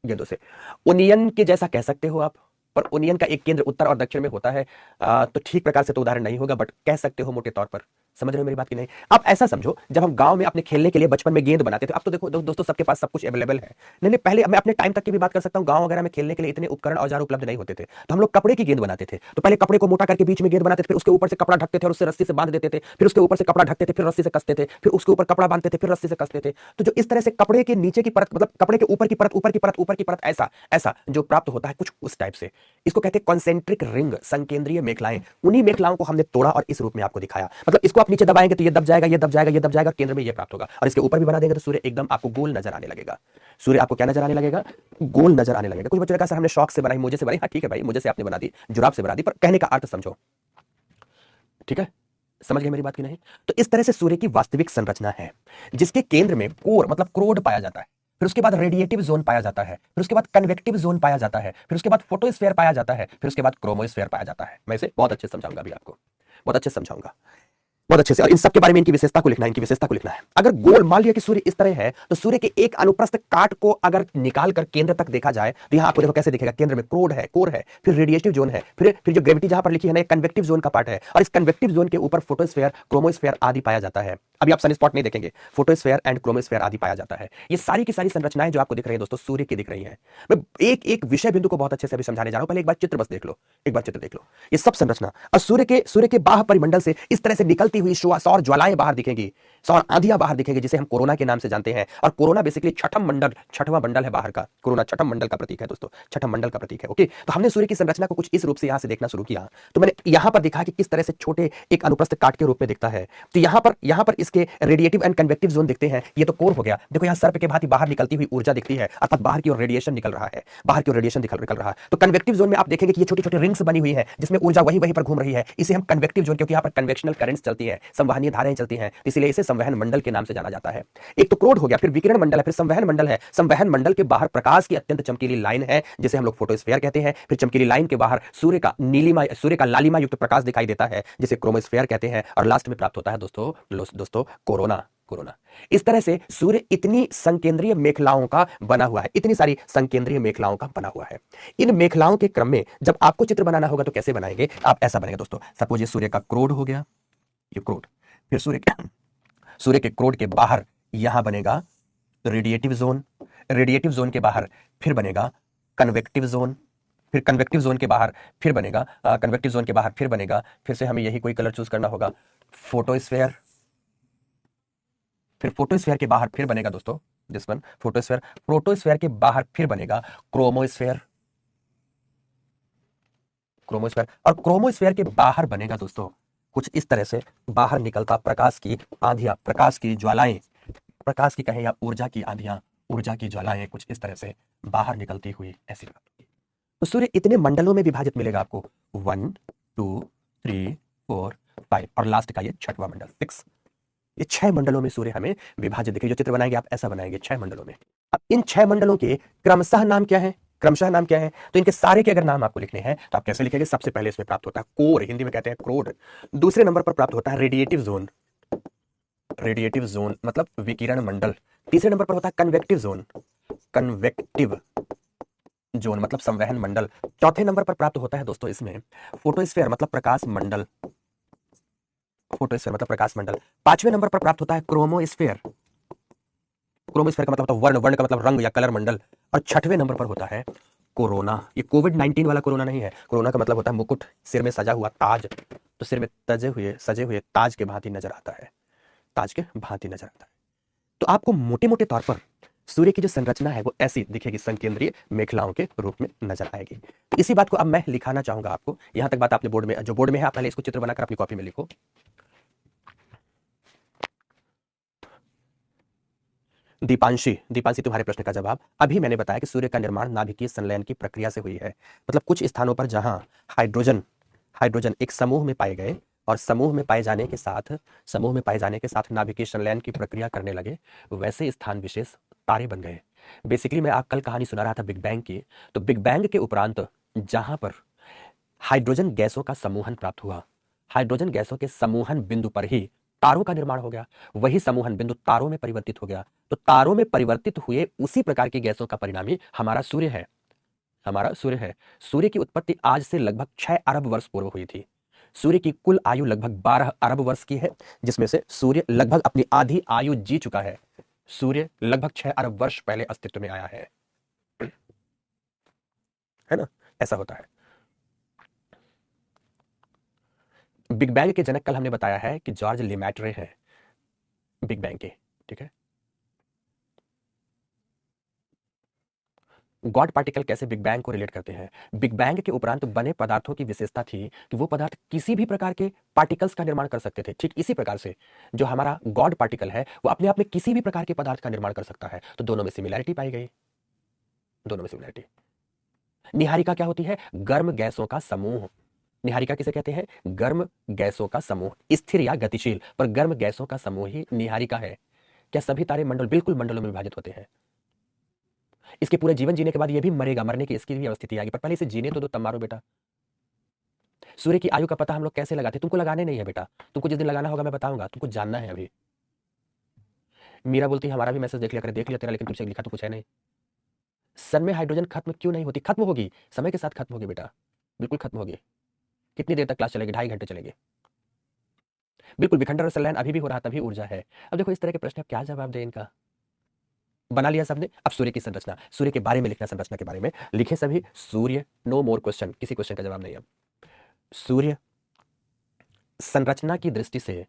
गेंदों से, ओनियन के जैसा कह सकते हो आप, पर ओनियन का एक केंद्र उत्तर और दक्षिण में होता है। तो ठीक प्रकार से तो उदाहरण नहीं होगा, बट कह सकते हो मोटे तौर पर। समझ रहे हो मेरी बात की नहीं? आप ऐसा समझो, जब हम गांव में अपने खेलने के लिए बचपन में गेंद बनाते थे, अब तो देखो दोस्तों सबके पास सब कुछ अवेलेबल है। नहीं, पहले मैं अपने टाइम तक की भी बात कर सकता हूं, गांव वगैरह में खेलने के लिए इतने उपकरण औजार उपलब्ध नहीं होते थे, तो हम लोग कपड़े की गेंद बनाते थे। तो पहले कपड़े को मोटा करके बीच में गेंद बनाते थे, फिर उसके ऊपर से कपड़ा ढकते थे और उससे रस्सी से बांध देते थे, फिर उसके ऊपर से कपड़ा ढकते थे, फिर रस्सी से कसते थे, फिर उसके ऊपर कपड़ा बांधते थे, फिर रस्सी से कसते थे। तो जो इस तरह से कपड़े के नीचे की परत, मतलब कपड़े के ऊपर की परत, ऊपर की परत, ऊपर की परत, ऐसा ऐसा जो प्राप्त होता है कुछ उस टाइप से, इसको कहते हैं कॉन्सेंट्रिक रिंग, संकेंद्रीय मेखलाएं। उन्हीं मेखलाओं को हमने तोड़ा और इस रूप में आपको दिखाया। मतलब इसको आप नीचे दबाएंगे तो ये दब जाएगा, ये दब जाएगा, ये दब जाएगा, केंद्र में ये प्राप्त होगा। और इसके ऊपर भी बना देंगे तो सूर्य एकदम आपको गोल नजर आने लगेगा। सूर्य आपको क्या नजर आने लगेगा? गोल नजर आने लगेगा। कुछ बच्चों ने कहा सर हमने शौक से बनाई, मुझे से बनाई। हाँ ठीक है भाई, मुझे से आपने बना दी, जुराब से बना दी, पर कहने का अर्थ समझो, ठीक है? समझ गए मेरी बात की नहीं? तो इस तरह से सूर्य की वास्तविक संरचना है, जिसके केंद्र में कोर मतलब क्रोड पाया जाता है, फिर उसके बाद रेडिएटिव जोन पाया जाता है, फिर उसके बाद कन्वेक्टिव जोन पाया जाता है, फिर उसके बाद फोटोस्फीयर पाया जाता है, फिर उसके बाद क्रोमोस्फीयर पाया जाता है। मैं इसे बहुत अच्छे से समझाऊंगा अभी आपको, बहुत अच्छे से समझाऊंगा, बहुत अच्छे से। और इन सब के बारे में इनकी विशेषता को लिखना है, इनकी विशेषता को लिखना है। अगर गोल मान लिया कि सूर्य इस तरह है, तो सूर्य के एक अनुप्रस्थ काट को अगर निकाल कर केंद्र तक देखा जाए तो यहां आपको देखो कैसे दिखेगा। केंद्र में क्रोड है, कोर है, फिर रेडिएटिव जोन है, फिर जो ग्रेविटी जहां पर लिखी है ना, कन्वेक्टिव जोन का पार्ट है, और इस कन्वेक्टिव जोन के ऊपर फोटोस्फीयर, क्रोमोस्फीयर आदि पाया जाता है। अभी आप सन स्पॉट नहीं देखेंगे, फोटोस्फीयर एंड क्रोमोस्फीयर आदि पाया जाता है। ये सारी की सारी संरचनाएं जो आपको दिख रही है दोस्तों, सूर्य की दिख रही है। मैं एक एक विषय बिंदु को बहुत अच्छे से अभी समझाने जा रहा हूं। पहले एक बार चित्र बस देख लो, एक बार चित्र देख लो। ये सब संरचना, और सूर्य के बाह्य परिमंडल से इस तरह से निकलती हुई सौर ज्वालाएं बाहर दिखेंगी, सौर आंधियां बाहर दिखेंगी, जिसे हम कोरोना के नाम से जानते हैं। और कोरोना बेसिकली छठवां मंडल है बाहर का। कोरोना छठम मंडल का प्रतीक है दोस्तों, छठम मंडल का प्रतीक है। ओके, तो हमने सूर्य की संरचना को कुछ इस रूप से यहां से देखना शुरू किया। तो मैंने यहां पर दिखा कि किस तरह से छोटे एक अनुप्रस्थ काट के रूप में दिखता है। तो यहां पर इसके रेडिएटिव एंड कन्वेक्टिव जोन दिखते हैं। ये तो कोर हो गया। देखो यहां सर्प के भांति बाहर निकलती हुई ऊर्जा दिखती है, अर्थात बाहर की ओर रेडिएशन निकल रहा है, बाहर की ओर रेडिएशन निकल रहा है। तो कन्वेक्टिव जोन में आप देखेंगे कि ये छोटी छोटी रिंग्स बनी हुई है, जिसमें ऊर्जा वहीं वहीं पर घूम रही है। इसे हम कन्वेक्टिव जोन, क्योंकि यहां पर कन्वेक्शनल करंट्स चलती है, संवहनीय धाराएं चलती हैं, इसलिए इसे संवहन मंडल के नाम से जाना जाता है। एक तो क्रोड हो गया, फिर विकिरण मंडल है, फिर संवहन मंडल है। संवहन मंडल के बाहर प्रकाश की अत्यंत चमकीली लाइन है, जिसे हम लोग फोटोस्फीयर कहते हैं। फिर चमकीली लाइन के बाहर सूर्य का लालिमा युक्त प्रकाश दिखाई देता है, जिसे क्रोमोस्फीयर कहते हैं। और लास्ट में प्राप्त होता है दोस्तों कोरोना। इस तरह से सूर्य इतनी संकेंद्रीय मेखलाओं का बना हुआ है, इतनी सारी संकेंद्रीय मेखलाओं का बना हुआ है। इन मेखलाओं के क्रम में जब आपको चित्र बनाना होगा तो कैसे बनाएंगे आप? ऐसा बनेगा दोस्तों, सपोज ये सूर्य का क्रोड हो गया, ये क्रोड, फिर सूर्य के क्रोड के बाहर यहां बनेगा रेडिएटिव जोन, रेडिएटिव जोन के बाहर फिर बनेगा कन्वेक्टिव जोन, फिर कन्वेक्टिव जोन के बाहर फिर बनेगा कन्वेक्टिव जोन के बाहर फिर बनेगा, फिर से हमें यही कोई कलर चूज करना होगा, फोटोस्फीयर, फिर फोटोस्फीयर के बाहर फिर बनेगा दोस्तों फोटोस्फीयर, प्रोटोस्फीयर के बाहर फिर बनेगा क्रोमोस्फीयर, और क्रोमोस्फीयर के बाहर बनेगा दोस्तों कुछ इस तरह से बाहर निकलता प्रकाश की आंधियां, प्रकाश की ज्वालाएं, प्रकाश की कहें या ऊर्जा की आंधियां, ऊर्जा की ज्वालाएं कुछ इस तरह से बाहर निकलती हुई ऐसी बात होगी। तो सूर्य इतने मंडलों में विभाजित मिलेगा आपको, 1 2 3 4 5, और लास्ट का ये छठवां मंडल 6। ये 6 मंडलों में सूर्य हमें विभाजित दिखे। जो चित्र बनाएंगे आप ऐसा बनाएंगे 6 मंडलों में। अब इन 6 मंडलों के क्रमशः नाम क्या है? तो इनके सारे के अगर नाम आपको लिखने हैं तो आप कैसे लिखेंगे? सबसे पहले इसमें प्राप्त होता है कोर, हिंदी में कहते हैं क्रोड। दूसरे नंबर पर प्राप्त होता है रेडिएटिव जोन मतलब विकिरण मंडल। तीसरे नंबर पर होता है कन्वेक्टिव जोन मतलब संवहन मंडल। चौथे नंबर पर प्राप्त होता है दोस्तों इसमें फोटोस्फीयर मतलब प्रकाश मंडल। फोटोस्फीयर मतलब प्रकाश मंडल। 5वें नंबर पर प्राप्त होता है क्रोमोस्फीयर। क्रोमोस्फीयर का मतलब होता है वर्ण, वर्ण का मतलब रंग या कलर मंडल। और 6वें नंबर पर होता है कोरोना। ये कोविड-19 वाला कोरोना नहीं है। कोरोना का मतलब होता है मुकुट, सिर में सजा हुआ ताज। तो सिर में सजे हुए ताज के भांति नजर आता है, ताज के भांति नजर आता है। तो आपको मोटे मोटे तौर पर सूर्य की जो संरचना है वो ऐसी दिखेगी, संकेंद्रीय मेखलाओं के रूप में नजर आएगी। इसी बात को अब मैं लिखाना चाहूंगा आपको। यहां तक बात आपने बोर्ड में, जो बोर्ड में है, आप पहले इसको चित्र बनाकर अपनी कॉपी में लिखो। दीपांशी, दीपांशी तुम्हारे प्रश्न का जवाब, अभी मैंने बताया कि सूर्य का निर्माण नाभिकीय संलयन की प्रक्रिया से हुई है। मतलब कुछ स्थानों पर जहां हाइड्रोजन हाइड्रोजन एक समूह में पाए गए और समूह में पाए जाने के साथ नाभिकीय संलयन की प्रक्रिया करने लगे, वैसे स्थान विशेष तारे बन गए। बेसिकली मैं आप कल कहानी सुना रहा था बिग बैंग की। तो बिग बैंग के उपरांत जहां पर हाइड्रोजन गैसों का समूहन प्राप्त हुआ, हाइड्रोजन गैसों के समूहन बिंदु पर ही तारों का निर्माण हो गया। वही समूहन बिंदु तारों में परिवर्तित हो गया। तो तारों में परिवर्तित हुए उसी प्रकार की गैसों का परिणामी हमारा सूर्य है। हमारा सूर्य है। सूर्य की उत्पत्ति आज से लगभग 6 अरब वर्ष पूर्व हुई थी। सूर्य की कुल आयु लगभग 12 अरब वर्ष की है, जिसमें से सूर्य लगभग अपनी आधी आयु जी चुका है। सूर्य लगभग 6 अरब वर्ष पहले अस्तित्व में आया है ना? ऐसा होता है। बिग बैंग के जनक कल हमने बताया है कि जॉर्ज लेमैट्रे हैं, बिग बैंग के। ठीक है। गॉड पार्टिकल कैसे बिग बैंग को रिलेट करते हैं? बिग बैंग के उपरांत बने पदार्थों की विशेषता थी कि वो पदार्थ किसी भी प्रकार के पार्टिकल्स का निर्माण कर सकते थे। ठीक इसी प्रकार से जो हमारा गॉड पार्टिकल है वो अपने आप में किसी भी प्रकार के पदार्थ का निर्माण कर सकता है। तो दोनों में सिमिलैरिटी पाई गई, दोनों में सिमिलैरिटी। निहारिका क्या होती है? गर्म गैसों का समूह। निहारिका किसे कहते हैं? गर्म गैसों का समूह, स्थिर या गतिशील, पर गर्म गैसों का समूह ही निहारिका है। क्या सभी तारे मंडल? बिल्कुल मंडलों में विभाजित होते हैं। इसके पूरे जीवन जीने के बाद ये भी मरेगा, मरने की इसकी भी अवस्थिति आएगी, पर पहले इसे जीने तो दो, तब मारो बेटा। सूर्य की आयु का पता हम लोग कैसे लगाते? तुमको लगाने नहीं है बेटा, तुमको जिस दिन लगाना होगा मैं बताऊंगा, तुमको जानना है अभी। मीरा बोलती है हमारा भी मैसेज देख लिया, कर देख लिया तेरा, लेकिन तुझसे लिखा तो कुछ है नहीं। सन में हाइड्रोजन खत्म क्यों नहीं होती? खत्म होगी, समय के साथ खत्म होगी बेटा, बिल्कुल खत्म होगी। कितनी देर तक क्लास चलेगी? 2.5 घंटे चलेगी। बिल्कुल, विखंडन और संलयन अभी भी हो रहा, तभी ऊर्जा है। अब देखो इस तरह के प्रश्न क्या जवाब दे इनका? बना लिया सबने। अब सूर्य की संरचना, सूर्य के बारे में लिखना, संरचना के बारे में लिखे सभी। सूर्य, नो मोर क्वेश्चन, किसी क्वेश्चन का जवाब नहीं। अब सूर्य संरचना की दृष्टि से,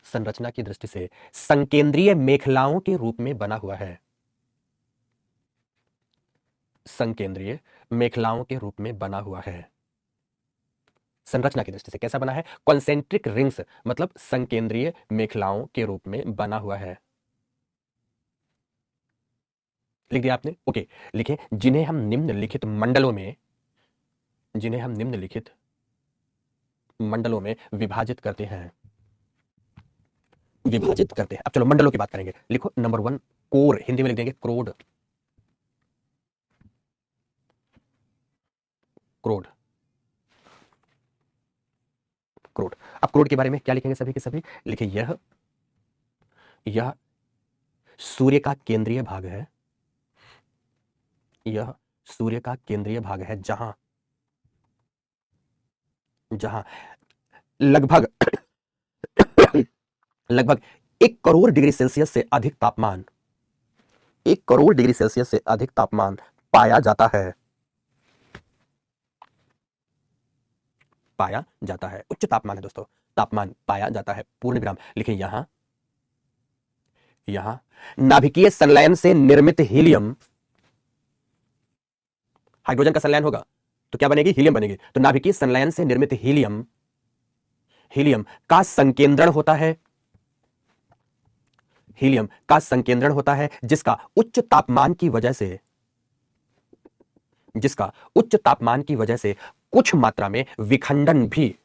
संरचना की दृष्टि से संकेंद्रीय मेखलाओं के रूप में बना हुआ है। संकेंद्रीय मेखलाओं के रूप में बना हुआ है। संरचना की दृष्टि से कैसा बना है? कॉन्सेंट्रिक रिंग्स, मतलब संकेंद्रीय मेखलाओं के रूप में बना हुआ है। लिख दिया आपने? ओके। लिखें, जिन्हें हम निम्नलिखित मंडलों में, जिन्हें हम निम्नलिखित मंडलों में विभाजित करते हैं, विभाजित करते हैं। अब चलो मंडलों की बात करेंगे। लिखो नंबर 1 कोर, हिंदी में लिख देंगे क्रोड। क्रोड, क्रोड। अब क्रोड के बारे में क्या लिखेंगे सभी के सभी? लिखे यह सूर्य का केंद्रीय भाग है। यह सूर्य का केंद्रीय भाग है जहां, जहां लगभग लगभग 1 करोड़ डिग्री सेल्सियस से अधिक तापमान, 1 करोड़ डिग्री सेल्सियस से अधिक तापमान पाया जाता है, पाया जाता है। उच्च तापमान है दोस्तों, तापमान पाया जाता है। पूर्ण विराम। लिखें यहां, यहां नाभिकीय संलयन से निर्मित हीलियम, हाइड्रोजन का संलयन होगा तो क्या बनेगी? हीलियम बनेगी। तो नाभिकीय संलयन से निर्मित हीलियम, हीलियम का संकेंद्रण होता है, हीलियम का संकेंद्रण होता है, जिसका उच्च तापमान की वजह से, जिसका उच्च तापमान की वजह से कुछ मात्रा में विखंडन भी,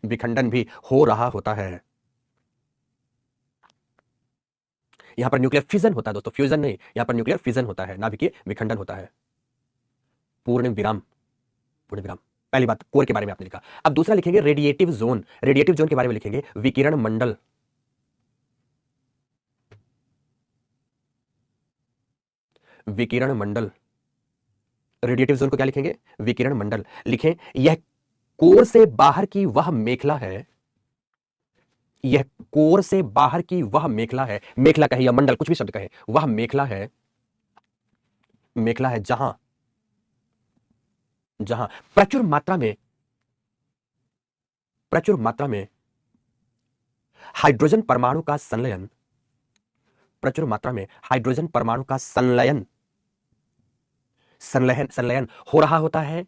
विखंडन भी हो रहा होता है। यहां पर न्यूक्लियर फिजन होता है दोस्तों, फ्यूजन नहीं, यहां पर न्यूक्लियर फिजन होता है, नाभिकीय विखंडन होता है। पूर्ण विराम, पूर्ण विराम। पहली बात कोर के बारे में आपने लिखा। अब दूसरा लिखेंगे रेडिएटिव जोन, रेडिएटिव जोन के बारे में लिखेंगे विकिरण मंडल, विकिरण मंडल। रेडिएटिव जोन को क्या लिखेंगे? विकिरण मंडल। लिखें यह कोर से बाहर की वह मेखला है, यह कोर से बाहर की वह मेखला है, मेखला कहे या मंडल कुछ भी शब्द कहे, वह मेखला है, मेखला है जहां जहां प्रचुर मात्रा में, प्रचुर मात्रा में हाइड्रोजन परमाणु का संलयन, प्रचुर मात्रा में हाइड्रोजन परमाणु का संलयन संलयन संलयन हो रहा होता है,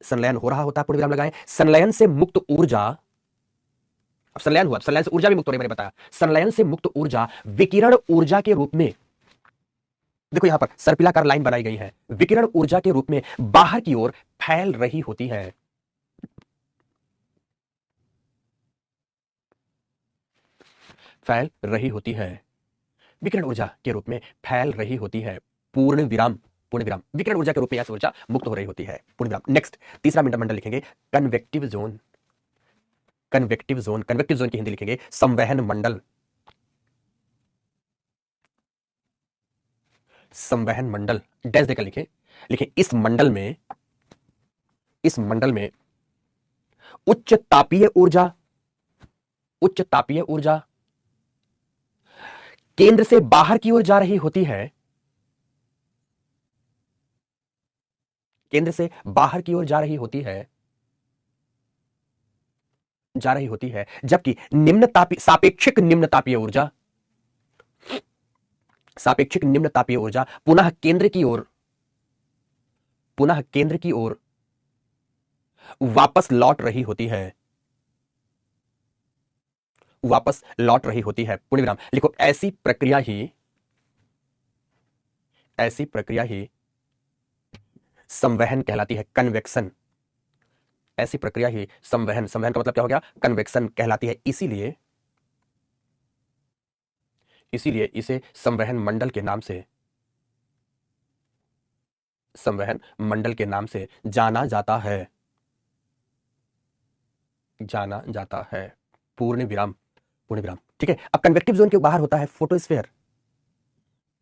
संलयन हो रहा होता है, पूर्ण विराम लगाएं। संलयन से मुक्त ऊर्जा, अब संलयन हुआ, संलयन से ऊर्जा भी मुक्त हो रही है, मैंने बताया। संलयन से मुक्त ऊर्जा विकिरण ऊर्जा के रूप में, देखो यहां पर सर्पिलाकार लाइन बनाई गई है, विकिरण ऊर्जा के रूप में बाहर की ओर फैल रही होती है, फैल रही होती है, विकिरण ऊर्जा के रूप में फैल रही होती है, पूर्ण विराम, पूर्ण विराम, विकिरण ऊर्जा के रूप में यह ऊर्जा मुक्त हो रही होती है, पूर्ण विराम। नेक्स्ट तीसरा मंडल लिखेंगे convective zone, convective zone, convective zone की हिंदी लिखेंगे संवहन मंडल, संवहन मंडल, डैश देकर लिखें, लिखें इस मंडल में, इस मंडल में उच्च तापीय ऊर्जा, उच्च तापीय ऊर्जा केंद्र से बाहर की ओर जा रही होती है, केंद्र से बाहर की ओर जा रही होती है, जा रही होती है, जबकि निम्न तापीय, सापेक्षिक निम्न तापीय ऊर्जा, सापेक्षिक निम्न तापीय ऊर्जा पुनः केंद्र की ओर, पुनः केंद्र की ओर वापस लौट रही होती है, वापस लौट रही होती है, पूर्ण विराम। लिखो ऐसी प्रक्रिया ही, ऐसी प्रक्रिया ही संवहन कहलाती है, कन्वेक्शन, ऐसी प्रक्रिया ही संवहन, संवहन का मतलब क्या हो गया, कन्वेक्शन कहलाती है, इसीलिए, इसीलिए इसे संवहन मंडल के नाम से, संवहन मंडल के नाम से जाना जाता है, जाना जाता है, पूर्ण विराम, पूर्ण विराम। ठीक है, अब कन्वेक्टिव जोन के बाहर होता है फोटोस्फीयर,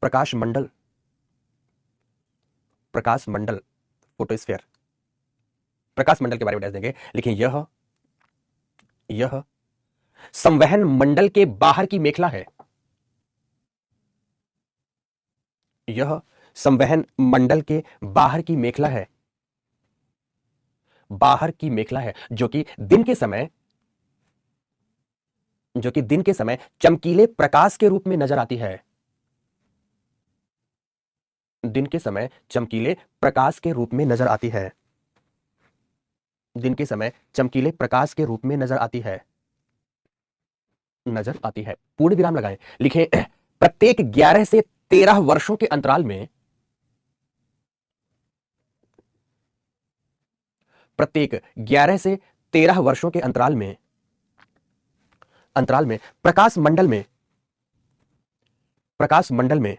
प्रकाश मंडल, प्रकाश मंडल, फोटोस्फीयर, प्रकाश मंडल के बारे में डैश देंगे, लेकिन यह संवहन मंडल के बाहर की मेखला है, यह संवहन मंडल के बाहर की मेखला है, बाहर की मेखला है, जो कि दिन के समय, जो कि दिन के समय चमकीले प्रकाश के रूप में नजर आती है, दिन के समय चमकीले प्रकाश के रूप में नजर आती है, दिन के समय चमकीले प्रकाश के रूप में नजर आती है, नजर आती है, पूर्ण विराम लगाएं, लिखें प्रत्येक 11 से 13 वर्षों के अंतराल में, प्रत्येक 11 से 13 वर्षों के अंतराल में, अंतराल में प्रकाश मंडल में, प्रकाश मंडल में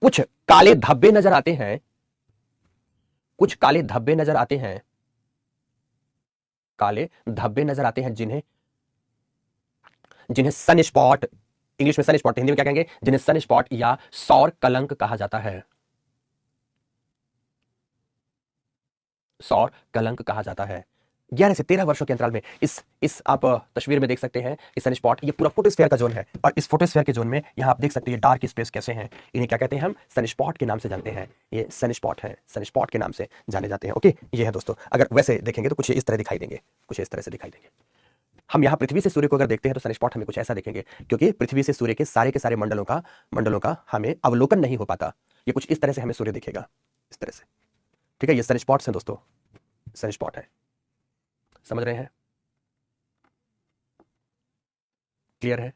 कुछ काले धब्बे नजर आते हैं, कुछ काले धब्बे नजर आते हैं, काले धब्बे नजर आते हैं, जिन्हें, जिन्हें सन स्पॉट, इंग्लिश में सन स्पॉट, हिंदी में क्या कहेंगे, जिन्हें सन स्पॉट या सौर कलंक कहा जाता है, सौर कलंक कहा जाता है। 11 से 13 वर्षों के अंतराल में इस आप तस्वीर में देख सकते हैं, इस सन स्पॉट, ये पूरा फोटोस्फीयर का जोन है, और इस फोटोस्फीयर के जोन में यहां आप देख सकते हैं डार्क स्पेस कैसे हैं, इन्हें क्या कहते हैं, हम सन स्पॉट के नाम से जानते हैं, ये सन स्पॉट है, सन स्पॉट के नाम से जाने जाते हैं। ओके, ये है दोस्तों, अगर वैसे देखेंगे तो कुछ इस तरह दिखाई देंगे, कुछ इस तरह से दिखाई देंगे। हम यहाँ पृथ्वी से सूर्य को अगर देखते हैं तो सन स्पॉट हमें कुछ ऐसा देखेंगे, क्योंकि पृथ्वी से सूर्य के सारे मंडलों का हमें अवलोकन नहीं हो पाता, ये कुछ इस तरह से हमें सूर्य दिखेगा, इस तरह से। ठीक है, ये सन स्पॉट्स हैं दोस्तों, सन स्पॉट है, समझ रहे हैं, क्लियर है।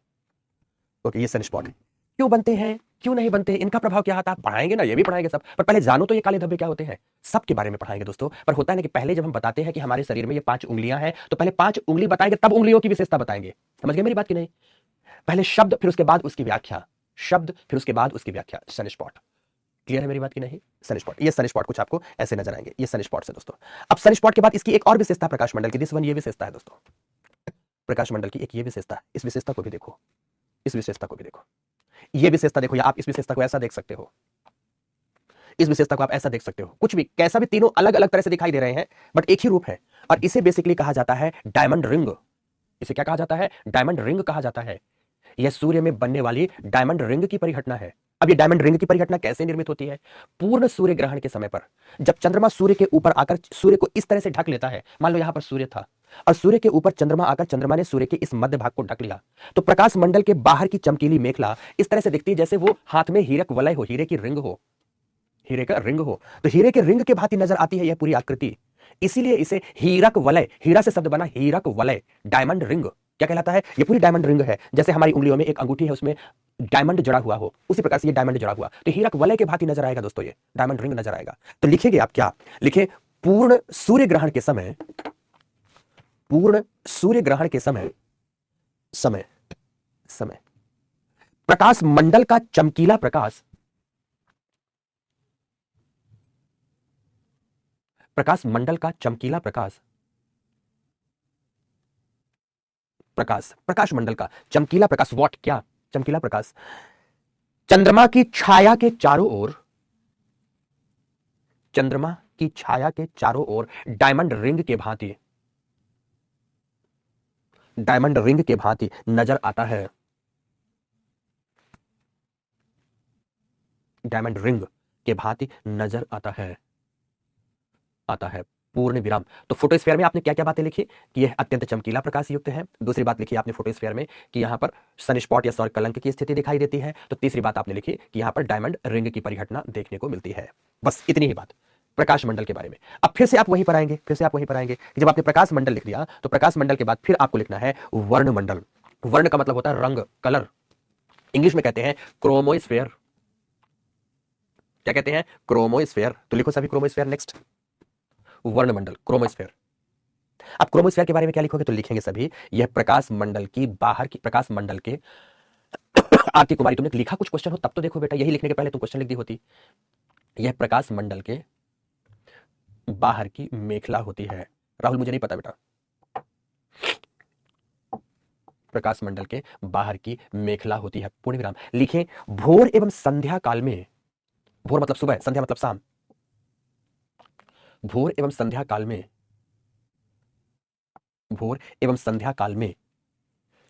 ओके, ये सन स्पॉट है, क्यों बनते हैं, क्यों नहीं बनते, इनका प्रभाव क्या आता है, पढ़ाएंगे ना, ये भी पढ़ाएंगे सब, पर पहले जानो तो ये काले धब्बे क्या होते हैं, सबके बारे में पढ़ाएंगे दोस्तों। पर होता है ना कि पहले जब हम बताते हैं कि हमारे शरीर में ये 5 उंगलियां हैं, तो पहले 5 उंगली बताएंगे, तब उंगलियों की विशेषता बताएंगे, समझ गए मेरी बात की नहीं, पहले शब्द फिर उसके बाद उसकी व्याख्या, शब्द फिर उसके बाद उसकी व्याख्या, सन स्पॉट, क्लियर है मेरी बात की नहीं, सन स्पॉट, ये सन स्पॉट कुछ आपको ऐसे नजर आएंगे, ये सन स्पॉट है दोस्तों। अब सन स्पॉट के बाद इसकी एक और विशेषता प्रकाश मंडल की, दिस वन, ये विशेषता है दोस्तों, प्रकाश मंडल की एक ये विशेषता है, इस विशेषता को भी देखो, इस विशेषता को भी देखो, ये विशेषता देखो, या आप इस विशेषता को ऐसा देख सकते हो, इस विशेषता को आप ऐसा देख सकते हो, कुछ भी कैसा भी, तीनों अलग अलग तरह से दिखाई दे रहे हैं बट एक ही रूप है, और इसे बेसिकली कहा जाता है डायमंड रिंग। इसे क्या कहा जाता है? डायमंड रिंग कहा जाता है। यह सूर्य में बनने वाली डायमंड रिंग की परिघटना है। अब ये डायमंड रिंग की परिघटना कैसे निर्मित होती है? पूर्ण सूर्य ग्रहण के समय पर जब चंद्रमा सूर्य के ऊपर आकर सूर्य को इस तरह से ढक लेता है, मान लो यहां पर सूर्य था और सूर्य के ऊपर चंद्रमा आकर चंद्रमा ने सूर्य के इस मध्य भाग को ढक लिया, तो प्रकाश मंडल के बाहर की चमकीली मेखला इस तरह से दिखती है जैसे वो हाथ में हीरक वलय हो, हीरे की रिंग हो, हीरे का रिंग हो। तो हीरे के रिंग के भांति नजर आती है यह पूरी आकृति, इसीलिए इसे हीरक वलय, हीरा से शब्द बना हीरक वलय, डायमंड रिंग क्या कहलाता है? ये पूरी डायमंड रिंग है। जैसे हमारी उंगलियों में एक अंगूठी है उसमें डायमंड जड़ा हुआ हो, उसी प्रकार से ये डायमंड जड़ा हुआ, तो हीरक वलय के भांति नजर आएगा दोस्तों, ये डायमंड रिंग नजर आएगा। तो लिखेंगे आप क्या? लिखे पूर्ण सूर्य ग्रहण के समय, पूर्ण सूर्य ग्रहण के समय समय समय प्रकाश मंडल का चमकीला प्रकाश, प्रकाश मंडल का चमकीला प्रकाश, प्रकाश मंडल का चमकीला प्रकाश, व्हाट, क्या? चमकीला प्रकाश चंद्रमा की छाया के चारों ओर, चंद्रमा की छाया के चारों ओर डायमंड रिंग के भांति, डायमंड रिंग के भांति नजर आता है, डायमंड रिंग के भांति नजर आता है, आता है, पूर्ण विराम। तो फोटोस्फीयर में आपने क्या क्या बातें लिखी कि यह अत्यंत चमकीला प्रकाश युक्त है। दूसरी बात लिखी आपने फोटोस्फीयर में कि यहां पर सनस्पॉट या सौर कलंक की स्थिति दिखाई देती है। तो तीसरी बात आपने लिखी कि यहां पर डायमंड रिंग की परिघटना देखने को मिलती है। बस इतनी ही बात प्रकाश मंडल के बारे में। अब फिर से आप वहीं पर आएंगे, फिर से आप वहीं पर आएंगे कि जब आपने प्रकाश मंडल लिख दिया तो प्रकाश मंडल के बाद फिर आपको लिखना है वर्ण मंडल। वर्ण का मतलब होता है रंग, कलर, इंग्लिश में कहते हैं क्रोमोस्फेयर। क्या कहते हैं? क्रोमोस्फेयर। तो लिखो सभी क्रोमोस्फेयर। नेक्स्ट वर्णमंडल, क्रोमोस्फेयर। अब क्रोमोस्फेयर के बारे में क्या लिखोगे? तो लिखेंगे सभी यह प्रकाश मंडल की बाहर की, प्रकाश मंडल के आरती कुमारी, तुमने लिखा कुछ क्वेश्चन हो तब तो देखो बेटा, यही लिखने के पहले तुम क्वेश्चन लिख दी होती। यह प्रकाश मंडल के बाहर की मेखला होती है। राहुल मुझे नहीं पता बेटा, प्रकाश मंडल के बाहर की मेखला होती है, पूर्ण विराम। लिखें भोर एवं संध्या काल में, भोर मतलब सुबह, संध्या मतलब शाम, भोर एवं संध्या काल में, भोर एवं संध्या काल में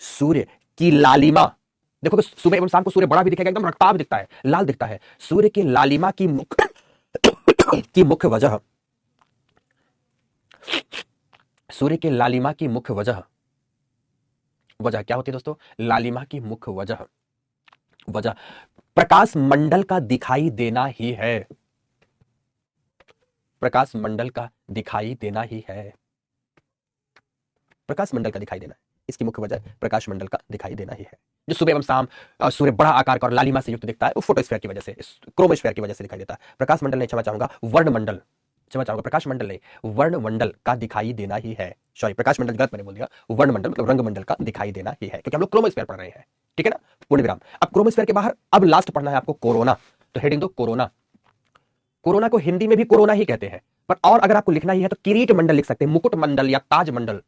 सूर्य की लालिमा, देखो सुबह एवं शाम को सूर्य बड़ा भी दिखेगा, एकदम रक्ताभ दिखता है, लाल दिखता है। सूर्य की लालिमा की की मुख्य वजह, सूर्य के लालिमा की मुख्य वजह, वजह क्या होती है दोस्तों? लालिमा की मुख्य वजह, वजह प्रकाश मंडल का दिखाई देना ही है, प्रकाश मंडल का दिखाई देना ही है, प्रकाश मंडल का दिखाई देना है, इसकी मुख्य वजह प्रकाश मंडल का दिखाई देना ही है। जो सुबह एवं शाम सूर्य बड़ा आकार का और लालिमा से युक्त दिखता है, वो फोटोस्फीयर की वजह से, क्रोमोस्फीयर की वजह से दिखाई देता है। प्रकाश मंडल नहीं, क्षमा चाहूंगा, वर्णमंडल, क्षमा चाहूंगा, प्रकाश मंडल नहीं, वर्णमंडल का दिखाई देना ही है। सॉरी, प्रकाश मंडल गलत मैंने बोल दिया, वर्णमंडल मतलब रंगमंडल का दिखाई देना ही है, क्योंकि हम लोग क्रोमोस्फीयर पढ़ रहे हैं, ठीक है ना, पूर्ण विराम। अब क्रोमोस्फीयर के बाहर अब लास्ट पढ़ना है आपको कोरोना, तो हेडिंग दो कोरोना। कोरोना को हिंदी में भी कोरोना ही कहते हैं, पर और अगर आपको लिखना ही है तो किरीट मंडल लिख सकते हैं, मुकुट मंडल या ताज मंडल,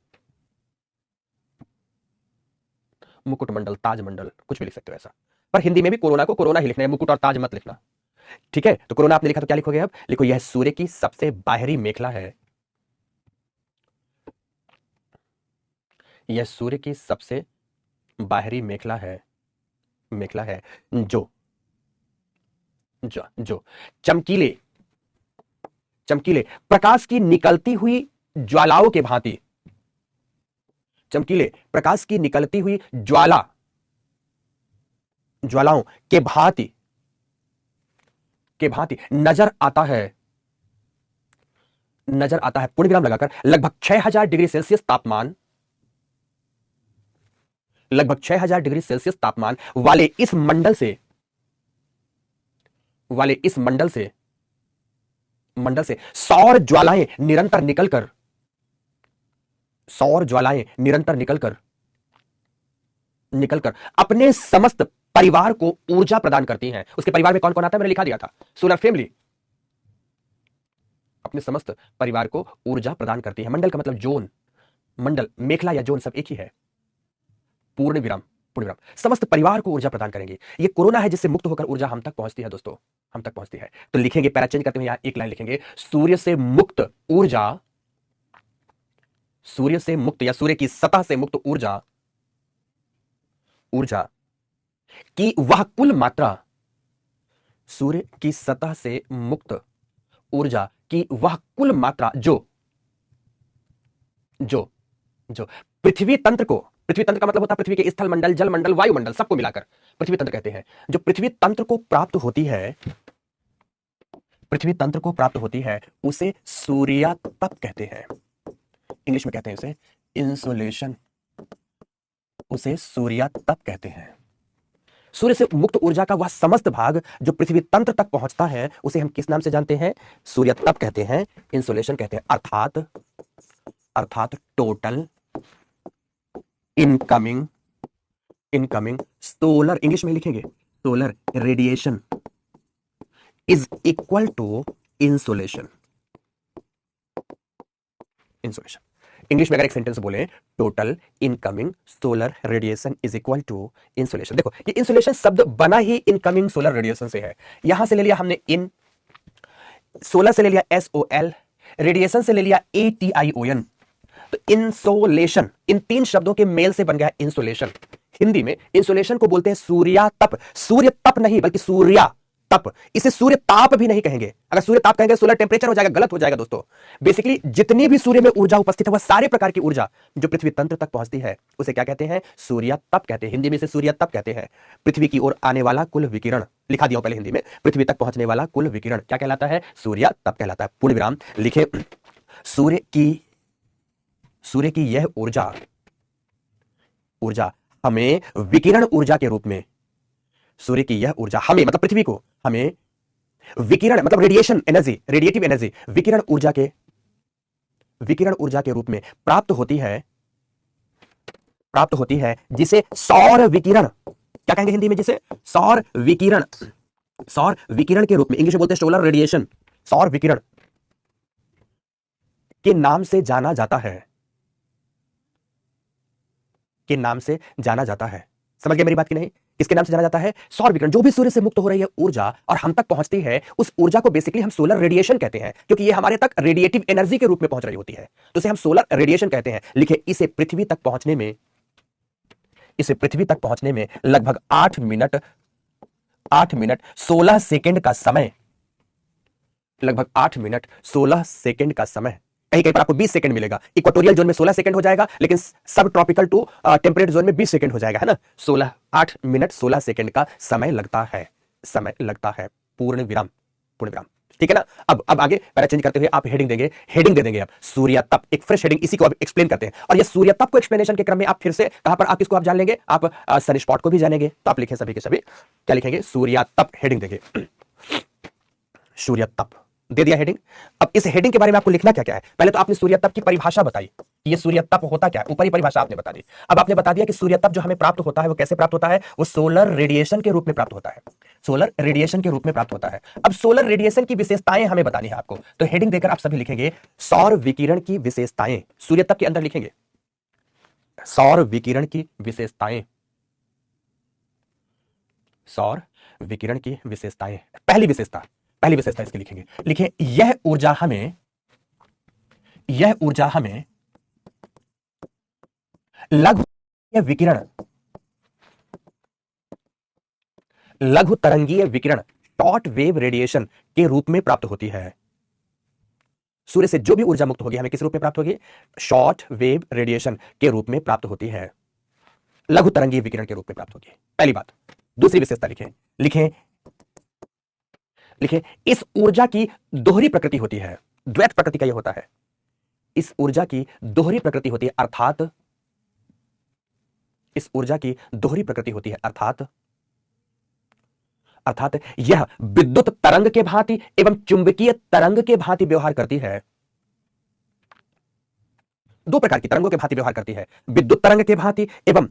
मुकुट मंडल, ताज मंडल, कुछ भी लिख सकते हो ऐसा, पर हिंदी में भी कोरोना को कोरोना ही लिखना है, मुकुट और ताज मत लिखना, ठीक है। तो कोरोना आपने लिखा तो क्या लिखोगे? अब लिखो यह सूर्य की सबसे बाहरी मेखला है, यह सूर्य की सबसे बाहरी मेखला है, मेखला है जो जो जो चमकीले, चमकीले प्रकाश की निकलती हुई ज्वालाओं के भांति, चमकीले प्रकाश की निकलती हुई ज्वाला, ज्वालाओं के भांति, के भांति नजर आता है, नजर आता है, पूर्ण विराम लगाकर। लगभग 6000 डिग्री सेल्सियस तापमान, लगभग 6000 डिग्री सेल्सियस तापमान वाले इस मंडल से, वाले इस मंडल से, मंडल से सौर ज्वालाएं निरंतर निकलकर, सौर ज्वालाएं निरंतर निकलकर, निकलकर अपने समस्त परिवार को ऊर्जा प्रदान करती हैं। उसके परिवार में कौन कौन आता है मैंने लिखा दिया था, सोलर फैमिली, अपने समस्त परिवार को ऊर्जा प्रदान करती है। मंडल का मतलब जोन, मंडल, मेखला या जोन सब एक ही है, पूर्ण विराम, पूर्ण विराम, समस्त परिवार को ऊर्जा प्रदान करेंगे। ये कोरोना है जिससे मुक्त होकर ऊर्जा हम तक पहुंचती है दोस्तों, हम तक पहुंचती है। तो लिखेंगे, पैरा चेंज करते हुए यहां एक लाइन लिखेंगे, सूर्य से मुक्त ऊर्जा, सूर्य से मुक्त या सूर्य की सतह से मुक्त ऊर्जा, ऊर्जा की वह कुल मात्रा, सूर्य की सतह से मुक्त ऊर्जा की वह कुल मात्रा जो जो जो पृथ्वी तंत्र को, पृथ्वी तंत्र का मतलब होता है पृथ्वी के स्थल मंडल, जल मंडल, वायुमंडल सबको मिलाकर पृथ्वी तंत्र कहते हैं। जो पृथ्वी तंत्र को प्राप्त होती है, पृथ्वी तंत्र को प्राप्त होती है, उसे सूर्यातप कहते हैं। इंग्लिश में कहते हैं उसे इंसोलेशन, उसे सूर्यातप कहते हैं। सूर्य से मुक्त ऊर्जा का वह समस्त भाग जो पृथ्वी तंत्र तक पहुंचता है, उसे हम किस नाम से जानते हैं? सूर्यातप कहते हैं, इंसोलेशन कहते हैं। अर्थात टोटल इनकमिंग सोलर, इंग्लिश में लिखेंगे solar radiation is equal to insolation. English में अगर एक सेंटेंस बोले, total incoming solar radiation is equal to insolation. देखो ये इंसोलेशन शब्द बना ही इनकमिंग सोलर रेडिएशन से है। यहां से ले लिया हमने इन, सोलर से ले लिया SOL, रेडिएशन से ले लिया ATION। तो इंसोलेशन, इन तीन शब्दों के मेल से बन गया इंसोलेशन। हिंदी में इंसोलेशन को बोलते हैं सूर्यातप। सूर्य तप नहीं बल्कि सूर्या तप। इसे सूर्य ताप भी नहीं कहेंगे। अगर सूर्य ताप कहेंगे सोलर टेम्परेचर हो जाएगा, गलत हो जाएगा दोस्तों। बेसिकली जितनी भी सूर्य में ऊर्जा उपस्थित है, वह सारे प्रकार की ऊर्जा जो पृथ्वी तंत्र तक पहुंचती है, उसे क्या कहते हैं? सूर्य तप कहते हैं। हिंदी में इसे सूर्य तप कहते हैं। पृथ्वी की ओर आने वाला कुल विकिरण, लिखा दिया पहले हिंदी में, पृथ्वी तक पहुंचने वाला कुल विकिरण क्या कहलाता है? सूर्य तप कहलाता है। पूर्ण विराम लिखे, सूर्य की यह ऊर्जा हमें विकिरण ऊर्जा के रूप में, सूर्य की यह ऊर्जा हमें मतलब पृथ्वी को, हमें विकिरण मतलब रेडिएशन एनर्जी, रेडिएटिव एनर्जी, विकिरण ऊर्जा के रूप में प्राप्त होती है, जिसे सौर विकिरण, क्या कहेंगे हिंदी में? जिसे सौर विकिरण के रूप में, इंग्लिश में बोलते हैं सोलर रेडिएशन, सौर विकिरण के नाम से जाना जाता है, के नाम से जाना जाता है। समझ गए मेरी बात की नहीं? किसके नाम से जाना जाता है? सौर विकिरण। जो भी सूर्य से मुक्त हो रही है ऊर्जा और हम तक पहुंचती है, उस ऊर्जा को बेसिकली हम सोलर रेडिएशन कहते हैं, क्योंकि ये हमारे तक रेडिएटिव एनर्जी के रूप में पहुंच रही होती है, तो इसे हम सोलर रेडिएशन कहते हैं। लिखे, इसे पृथ्वी तक पहुंचने में लगभग 8 मिनट 16 सेकेंड का समय, लगभग 8 मिनट 16 सेकेंड का समय, कहीं कहीं पर आपको 20 सेकंड मिलेगा। इक्वाटोरियल जोन में 16 सेकंड हो जाएगा, लेकिन सब ट्रॉपिकल टू टेम्परेट जोन में 20 सेकंड हो जाएगा, है ना? 8 मिनट 16 सेकंड का समय लगता है, पूर्ण विराम। ठीक है ना? अब आगे पैरा चेंज करते हुए आप हेडिंग दे देंगे अब सूर्यातप, एक फ्रेश हेडिंग, इसी को आप एक्सप्लेन करते हैं। और ये सूर्यातप को एक्सप्लेनेशन के क्रम में आप फिर से कहां पर आप इसको आप जान लेंगे, आप सन स्पॉट को भी जानेंगे। तो आप लिखें सभी के सभी, क्या लिखेंगे? सूर्यातप। हेडिंग देंगे सूर्यातप, दे दिया हेडिंग। अब इस हेडिंग के बारे में आपको लिखना क्या क्या है? पहले तो आपने सूर्यातप की परिभाषा बताई, ये सूर्यातप होता क्या है, ऊपरी परिभाषा आपने बता दी। अब आपने बता दिया कि सूर्यातप जो हमें प्राप्त होता है वो कैसे प्राप्त होता है? वो सोलर रेडिएशन के रूप में प्राप्त होता है, सोलर रेडिएशन के रूप में प्राप्त होता है। अब सोलर रेडिएशन की विशेषताएं हमें बतानी है आपको, तो हेडिंग देकर आप सभी लिखेंगे सौर विकिरण की विशेषताएं। सूर्यातप के अंदर लिखेंगे सौर विकिरण की विशेषताएं, सौर विकिरण की विशेषताएं। पहली विशेषता इसकी लिखेंगे, लिखें यह ऊर्जा हमें लघु तरंगीय विकिरण शॉर्ट वेव रेडिएशन के रूप में प्राप्त होती है। सूर्य से जो भी ऊर्जा मुक्त होगी हमें किस रूप में प्राप्त होगी? शॉर्ट वेव रेडिएशन के रूप में प्राप्त होती है, लघु तरंगीय विकिरण के रूप में प्राप्त होगी। पहली बात। दूसरी विशेषता लिखें इस ऊर्जा की दोहरी प्रकृति होती है। द्वैत प्रकृति का यह होता है, इस ऊर्जा की दोहरी प्रकृति होती है, अर्थात यह विद्युत तरंग के भांति एवं चुंबकीय तरंग के भांति व्यवहार करती है। दो प्रकार की तरंगों के भांति व्यवहार करती है, विद्युत तरंग के भांति एवं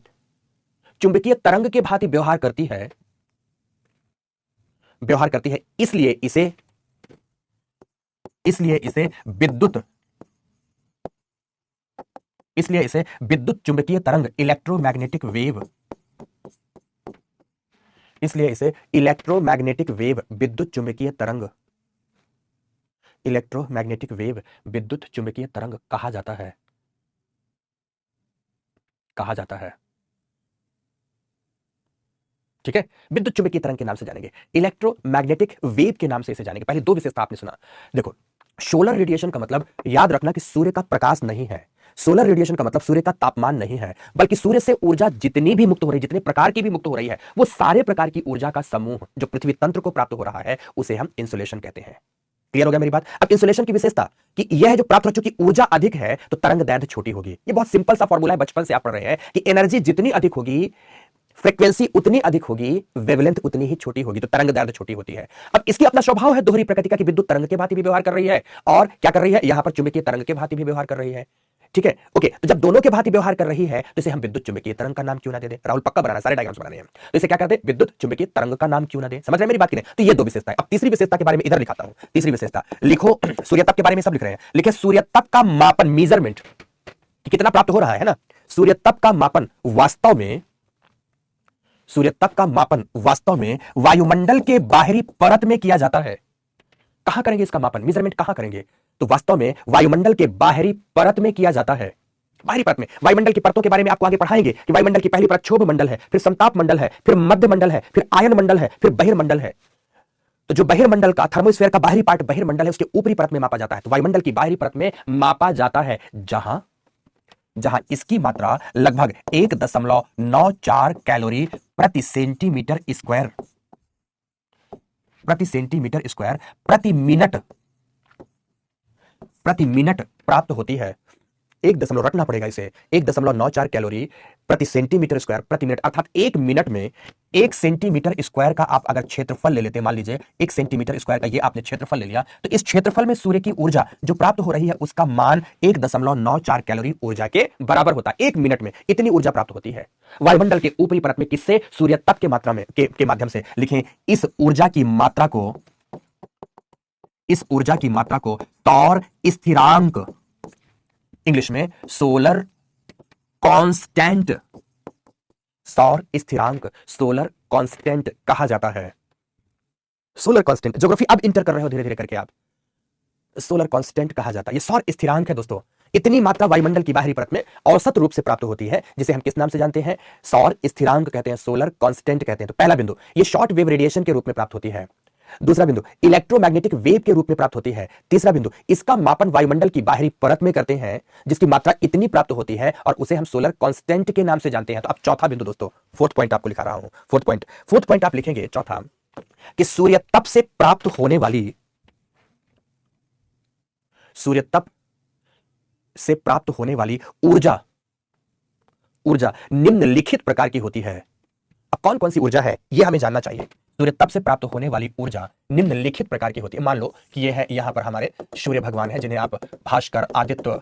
चुंबकीय तरंग के भांति व्यवहार करती है। इसलिए इसे विद्युत चुंबकीय तरंग, इलेक्ट्रोमैग्नेटिक वेव इसलिए इसे इलेक्ट्रोमैग्नेटिक वेव, विद्युत चुंबकीय तरंग, इलेक्ट्रोमैग्नेटिक वेव, विद्युत चुंबकीय तरंग कहा जाता है, कहा जाता है। ठीक है, विद्युत चुंबकीय तरंग के नाम से जानेंगे, इलेक्ट्रोमैग्नेटिक वेव के नाम से इसे जानेंगे। पहले दो विशेषता आपने सुना। देखो, सोलर रेडिएशन का मतलब याद रखना कि सूर्य का प्रकाश नहीं है। सोलर रेडिएशन का मतलब सूर्य का तापमान नहीं है, बल्कि सूर्य से ऊर्जा जितनी भी मुक्त हो रही है, जितने प्रकार की भी मुक्त हो रही है, वो सारे प्रकार की ऊर्जा का समूह जो पृथ्वी तंत्र को प्राप्त हो रहा है, उसे हम इंसुलेशन कहते हैं। क्लियर हो गया मेरी बात? अब इंसुलेशन की विशेषता कि यह जो प्राप्त हो चुकी ऊर्जा अधिक है तो तरंग दैर्घ्य छोटी होगी। ये बहुत सिंपल सा फॉर्मूला है, बचपन से आप पढ़ रहे हैं कि एनर्जी जितनी अधिक होगी, फ्रीक्वेंसी उतनी अधिक होगी, वेवलेंथ उतनी ही छोटी होगी, तो तरंग दैर्घ्य छोटी होती है। अब इसकी अपना स्वभाव है दोहरी प्रकृति का कि विद्युत तरंग के भांति भी व्यवहार कर रही है और क्या कर रही है, यहां पर चुंबकीय तरंग के भांति भी व्यवहार कर रही है। ठीक है, ओके। तो जब दोनों के भांति व्यवहार कर रही है तो इसे हम विद्युत चुंबकीय तरंग का नाम क्यों ना दे दे? राहुल पक्का बनाना, सारे डायग्राम्स बनाने हैं, तो इसे क्या कहते हैं, विद्युत चुंबकीय तरंग का नाम क्यों ना दे? समझ रहे हैं मेरी बात की नहीं? तो ये दो विशेषताएं। अब तीसरी विशेषता के बारे में इधर लिखाता हूं। तीसरी विशेषता लिखो, सूर्यताप के बारे में सब लिख रहे हैं, लिखे सूर्यताप का मापन, मेजरमेंट कि कितना प्राप्त हो रहा है ना। सूर्यताप का मापन वास्तव में, सूर्यताप का मापन वास्तव में वायुमंडल के बाहरी परत में किया जाता है। कहां करेंगे इसका मापन, मेजरमेंट कहां करेंगे? तो वास्तव में वायुमंडल के बाहरी परत में किया जाता है। बाहरी परत में, वायुमंडल की परतों के बारे में आपको आगे पढ़ाएंगे कि वायुमंडल की पहली परत क्षोभ मंडल है, फिर समताप मंडल है, फिर मध्य मंडल है, फिर आयन मंडल है, फिर बहिर्मंडल है। तो जो बहिर्मंडल का, थर्मोस्फेयर का बाहरी पार्ट बहिर्मंडल है, उसके ऊपरी परत में मापा जाता है। तो वायुमंडल की बाहरी परत में मापा जाता है, जहां इसकी मात्रा लगभग 1.94 कैलोरी प्रति सेंटीमीटर स्क्वायर, प्रति सेंटीमीटर स्क्वायर प्रति मिनट प्राप्त होती है। 1 रखना पड़ेगा इसे, 1.94 कैलोरी प्रति सेंटीमीटर स्क्वायर प्रति मिनट, अर्थात 1 मिनट में 1 सेंटीमीटर स्क्वायर का आप अगर क्षेत्रफल ले लेते हैं, मान लीजिए 1 सेंटीमीटर स्क्वायर का ये आपने क्षेत्रफल ले लिया, तो इस क्षेत्रफल में सूर्य की ऊर्जा जो प्राप्त हो रही है उसका मान 1.94 कैलोरी ऊर्जा के बराबर होता है। 1 मिनट में इतनी ऊर्जा प्राप्त होती है वायुमंडल के ऊपरी परत में। किससे? सूर्यताप के मात्रा में के माध्यम से। लिखें, इस ऊर्जा की मात्रा को, इस ऊर्जा की मात्रा को सौर स्थिरांक, इंग्लिश में सोलर कांस्टेंट, सौर स्थिरांक, सोलर कांस्टेंट कहा जाता है। सोलर कांस्टेंट, ज्योग्राफी अब इंटर कर रहे हो धीरे धीरे करके आप, सोलर कांस्टेंट कहा जाता है। ये सौर स्थिरांक है दोस्तों। इतनी मात्रा वायुमंडल की बाहरी परत में औसत रूप से प्राप्त होती है, जिसे हम किस नाम से जानते हैं, सौर स्थिरांक कहते हैं, सोलर कांस्टेंट कहते हैं। तो पहला बिंदु, ये शॉर्ट वेव रेडिएशन के रूप में प्राप्त होती है। दूसरा बिंदु, इलेक्ट्रोमैग्नेटिक वेव के रूप में प्राप्त होती है। तीसरा बिंदु, इसका मापन वायुमंडल की बाहरी परत में करते हैं, जिसकी मात्रा इतनी प्राप्त होती है और उसे हम सोलर कांस्टेंट के नाम से जानते हैं। तो अब चौथा बिंदु दोस्तों, फोर्थ पॉइंट आपको लिखा रहा हूं, फोर्थ पॉइंट आप लिखेंगे चौथा, कि सूर्यताप से प्राप्त होने वाली, सूर्यताप से प्राप्त होने वाली ऊर्जा निम्नलिखित प्रकार की होती है। अब कौन कौन सी ऊर्जा है यह हमें जानना चाहिए। सूर्यताप से प्राप्त होने वाली ऊर्जा निम्नलिखित प्रकार की होती है। मान लो कि यह है, यहां पर हमारे सूर्य भगवान है, जिन्हें आप भास्कर, आदित्य,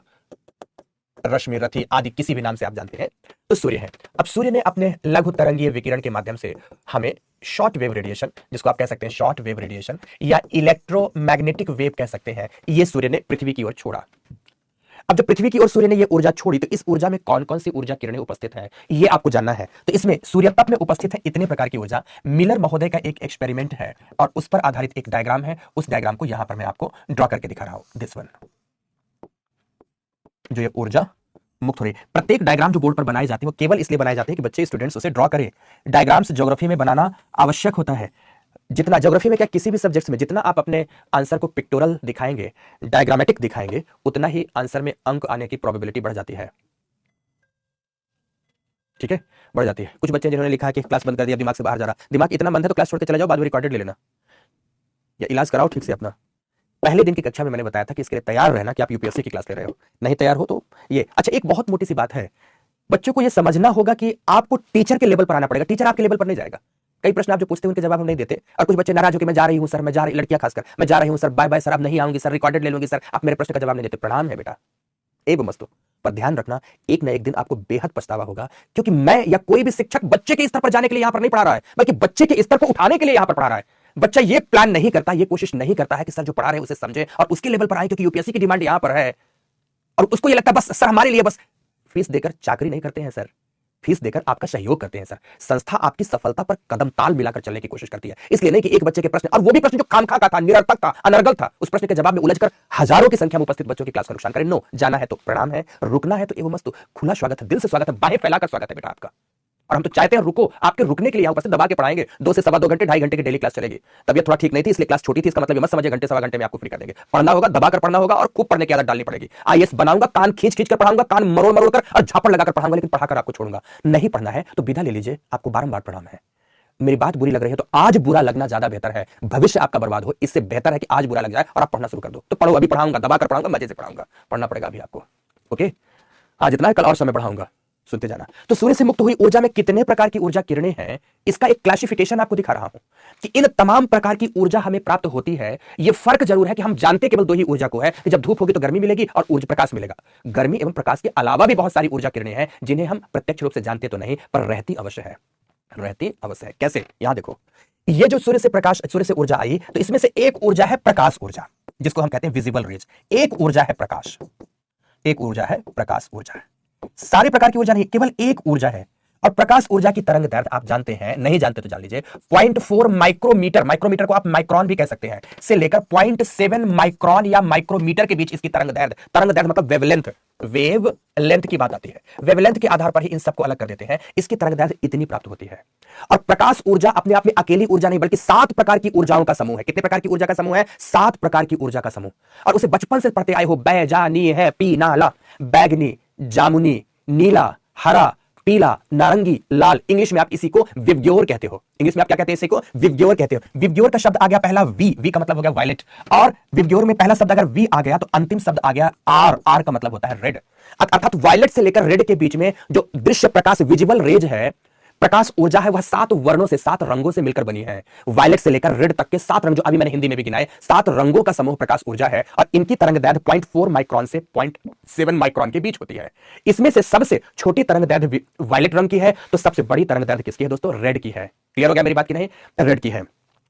रश्मि, रथी आदि किसी भी नाम से आप जानते हैं, तो सूर्य है। अब सूर्य ने अपने लघु तरंगीय विकिरण के माध्यम से हमें शॉर्ट वेव रेडिएशन, जिसको आप कह सकते हैं शॉर्ट वेव रेडिएशन या इलेक्ट्रोमैग्नेटिक वेव कह सकते हैं, ये सूर्य ने पृथ्वी की ओर छोड़ा। अब जब पृथ्वी की ओर सूर्य ने ये ऊर्जा छोड़ी, तो इस ऊर्जा में कौन कौन सी ऊर्जा किरणें उपस्थित है ये आपको जानना है। तो इसमें सूर्यताप में उपस्थित है इतने प्रकार की ऊर्जा। मिलर महोदय का एक एक्सपेरिमेंट है और उस पर आधारित एक डायग्राम है, उस डायग्राम को यहां पर मैं आपको ड्रॉ करके दिखा रहा हूं। दिस वन, जो ये ऊर्जा मुक्त हो रही है। प्रत्येक डायग्राम जो बोर्ड पर बनाए जाते हैं वो केवल इसलिए बनाए जाते हैं कि बच्चे, स्टूडेंट्स उसे ड्रॉ करें। डायग्राम्स ज्योग्राफी में बनाना आवश्यक होता है। जितना ज्योग्राफी में क्या, किसी भी सब्जेक्ट्स में जितना आप अपने आंसर को पिक्टोरल दिखाएंगे, डायग्रामेटिक दिखाएंगे, उतना ही आंसर में अंक आने की प्रोबेबिलिटी बढ़ जाती है। ठीक है, बढ़ जाती है। कुछ बच्चे जिन्होंने लिखा है कि क्लास बंद कर दिया, दिमाग से बाहर जा रहा, दिमाग इतना बंद है तो क्लास छोड़ के चले जाओ, बाद में रिकॉर्डेड ले लेना या इलाज कराओ ठीक से अपना। पहले दिन की कक्षा में मैंने बताया था कि इसके लिए तैयार रहना कि आप यूपीएससी की क्लास ले रहे हो, नहीं तैयार हो तो ये। अच्छा, एक बहुत मोटी सी बात है, बच्चों को यह समझना होगा कि आपको टीचर के लेवल पर आना पड़ेगा, टीचर आपके लेवल पर नहीं जाएगा। कई प्रश्न आप जो पूछते हैं उनके जवाब हम नहीं देते, और कुछ बच्चे नाराज होकर मैं जा रही हूं सर, मैं जा रही, लड़कियां खासकर, मैं जा रही हूं सर, बाय बाय सर, अब नहीं आऊंगी सर, रिकॉर्डेड ले लूंगी सर, आप मेरे प्रश्न का जवाब नहीं देते। प्रणाम है बेटा, एवं मस्तु, पर ध्यान रखना एक न एक दिन आपको बेहद पछतावा होगा, क्योंकि मैं या कोई भी शिक्षक बच्चे के स्तर पर जाने के लिए यहां पर नहीं पढ़ा रहा है, बल्कि बच्चे के स्तर को उठाने के लिए यहां पर पढ़ा रहा है। बच्चा ये प्लान नहीं करता, ये कोशिश नहीं करता है कि सर जो पढ़ा रहे हैं उसे समझे और उसके लेवल पर आए, क्योंकि यूपीएससी की डिमांड यहां पर है। और उसको ये लगता है बस सर हमारे लिए बस फीस देकर चाकरी नहीं करते हैं सर, फीस देकर आपका सहयोग करते हैं सर। संस्था आपकी सफलता पर कदम ताल मिलाकर चलने की कोशिश करती है। इसलिए नहीं कि एक बच्चे के प्रश्न, और वो भी प्रश्न जो खामखा का था, निरर्थक था, अनर्गल था, उस प्रश्न के जवाब में उलझकर हजारों की संख्या में उपस्थित बच्चों की क्लास का नुकसान करें। नो, जाना है तो प्रणाम है, रुकना है तो एवं मस्तु, खुला स्वागत है, दिल से स्वागत है, बाहें फैलाकर स्वागत है बेटा आपका। और हम तो चाहते हैं रुको, आपके रुकने के लिए यहां पर से दबा के पढ़ाएंगे। 2 से सवा 2 घंटे, 2.5 घंटे की डेली क्लास चलेगी। तबियत थोड़ा ठीक नहीं थी इसलिए क्लास छोटी थी, इसका मतलब ये मत समझिए घंटे सवा घंटे में आपको फ्री कर देंगे। पढ़ना होगा, दबाकर पढ़ना होगा और खूब पढ़ने की आदत डालनी पड़ेगी। आईएएस बनाऊंगा, कान खींच खींच कर पढ़ाऊंगा, कान मरोड़ मरोड़ कर और झापड़ लगाकर पढ़ाऊंगा, लेकिन पढ़ाकर आपको छोड़ूंगा। नहीं पढ़ना है तो विदा ले लीजिए, आपको बारंबार प्रणाम है। मेरी बात बुरी लग रही है तो आज बुरा लगना ज्यादा बेहतर है, भविष्य आपका बर्बाद हो, इससे बेहतर है कि आज बुरा लग जाए और आप पढ़ना शुरू कर दो। तो पढ़ो, अभी पढ़ाऊंगा, दबाकर पढ़ाऊंगा, मजे से पढ़ाऊंगा, पढ़ना पड़ेगा अभी आपको। ओके, आज इतना है, कल और समय पढ़ाऊंगा, सुनते जाना। तो सूर्य से मुक्त हुई ऊर्जा में कितने प्रकार की ऊर्जा किरणें हैं, इसका एक क्लासिफिकेशन आपको दिखा रहा हूं कि इन तमाम प्रकार की ऊर्जा हमें प्राप्त होती है। यह फर्क जरूर है कि हम जानते केवल 2 ही ऊर्जा को है कि जब धूप होगी तो गर्मी मिलेगी और ऊर्जा प्रकाश मिलेगा। गर्मी एवं प्रकाश के अलावा भी बहुत सारी ऊर्जा किरणें हैं जिन्हें हम प्रत्यक्ष रूप से जानते तो नहीं, पर रहती अवश्य है, रहती अवश्य है। कैसे? यहां देखो, ये जो सूर्य से ऊर्जा आई, तो इसमें से एक ऊर्जा है प्रकाश ऊर्जा, जिसको हम कहते हैं विजिबल रेज। एक ऊर्जा है प्रकाश, एक ऊर्जा है प्रकाश ऊर्जा। सारे प्रकार की ऊर्जा नहीं, केवल एक ऊर्जा है। और प्रकाश ऊर्जा की तरंग दैर्घ्य आप जानते हैं, नहीं जानते तो जान लीजिए, 0.4 माइक्रोमीटर, माइक्रोमीटर को आप माइक्रोन भी कह सकते हैं, से लेकर 0.7 माइक्रोन या माइक्रोमीटर के बीच इसकी तरंग दैर्घ्य मतलब वेवलेंथ, वेव लेंथ की बात आती है। वेवलेंथ के आधार पर ही इन सबको अलग कर देते हैं। इसकी तरंग दैर्घ्य इतनी प्राप्त होती है। और प्रकाश ऊर्जा अपने आप में अकेली ऊर्जा नहीं, बल्कि 7 प्रकार की ऊर्जाओं का समूह है। कितने प्रकार की ऊर्जा का समूह है? 7 प्रकार की ऊर्जा का समूह। और उसे बचपन से पढ़ते आए हो, बैजानी है, पीनाला, बैगनी, जामुनी, नीला, हरा, पीला, नारंगी, लाल। इंग्लिश में आप इसी को विवग्योर कहते हो। इंग्लिश में आप क्या कहते हैं? इसी को विवग्योर कहते हो। विवग्योर का शब्द आ गया पहला वी का मतलब हो गया वायलेट, और विवग्योर में पहला शब्द अगर वी आ गया तो अंतिम शब्द आ गया आर का मतलब होता है रेड। अर्थात वायलेट से लेकर रेड के बीच में जो दृश्य प्रकाश विजिबल रेज है, प्रकाश ऊर्जा है, वह 7 वर्णों से, 7 रंगों से मिलकर बनी है। वायलेट से लेकर रेड तक के 7 रंग, जो अभी मैंने हिंदी में भी गिनाए, 7 रंगों का समूह प्रकाश ऊर्जा है। और इनकी तरंग दैर्घ्य 0.4 माइक्रोन से 0.7 माइक्रोन के बीच होती है। इसमें से सबसे छोटी तरंग दैर्घ्य वायलेट रंग की है, तो सबसे बड़ी तरंग दैर्घ्य किसकी है दोस्तों? रेड की है। क्लियर हो गया मेरी बात की नहीं? रेड की है।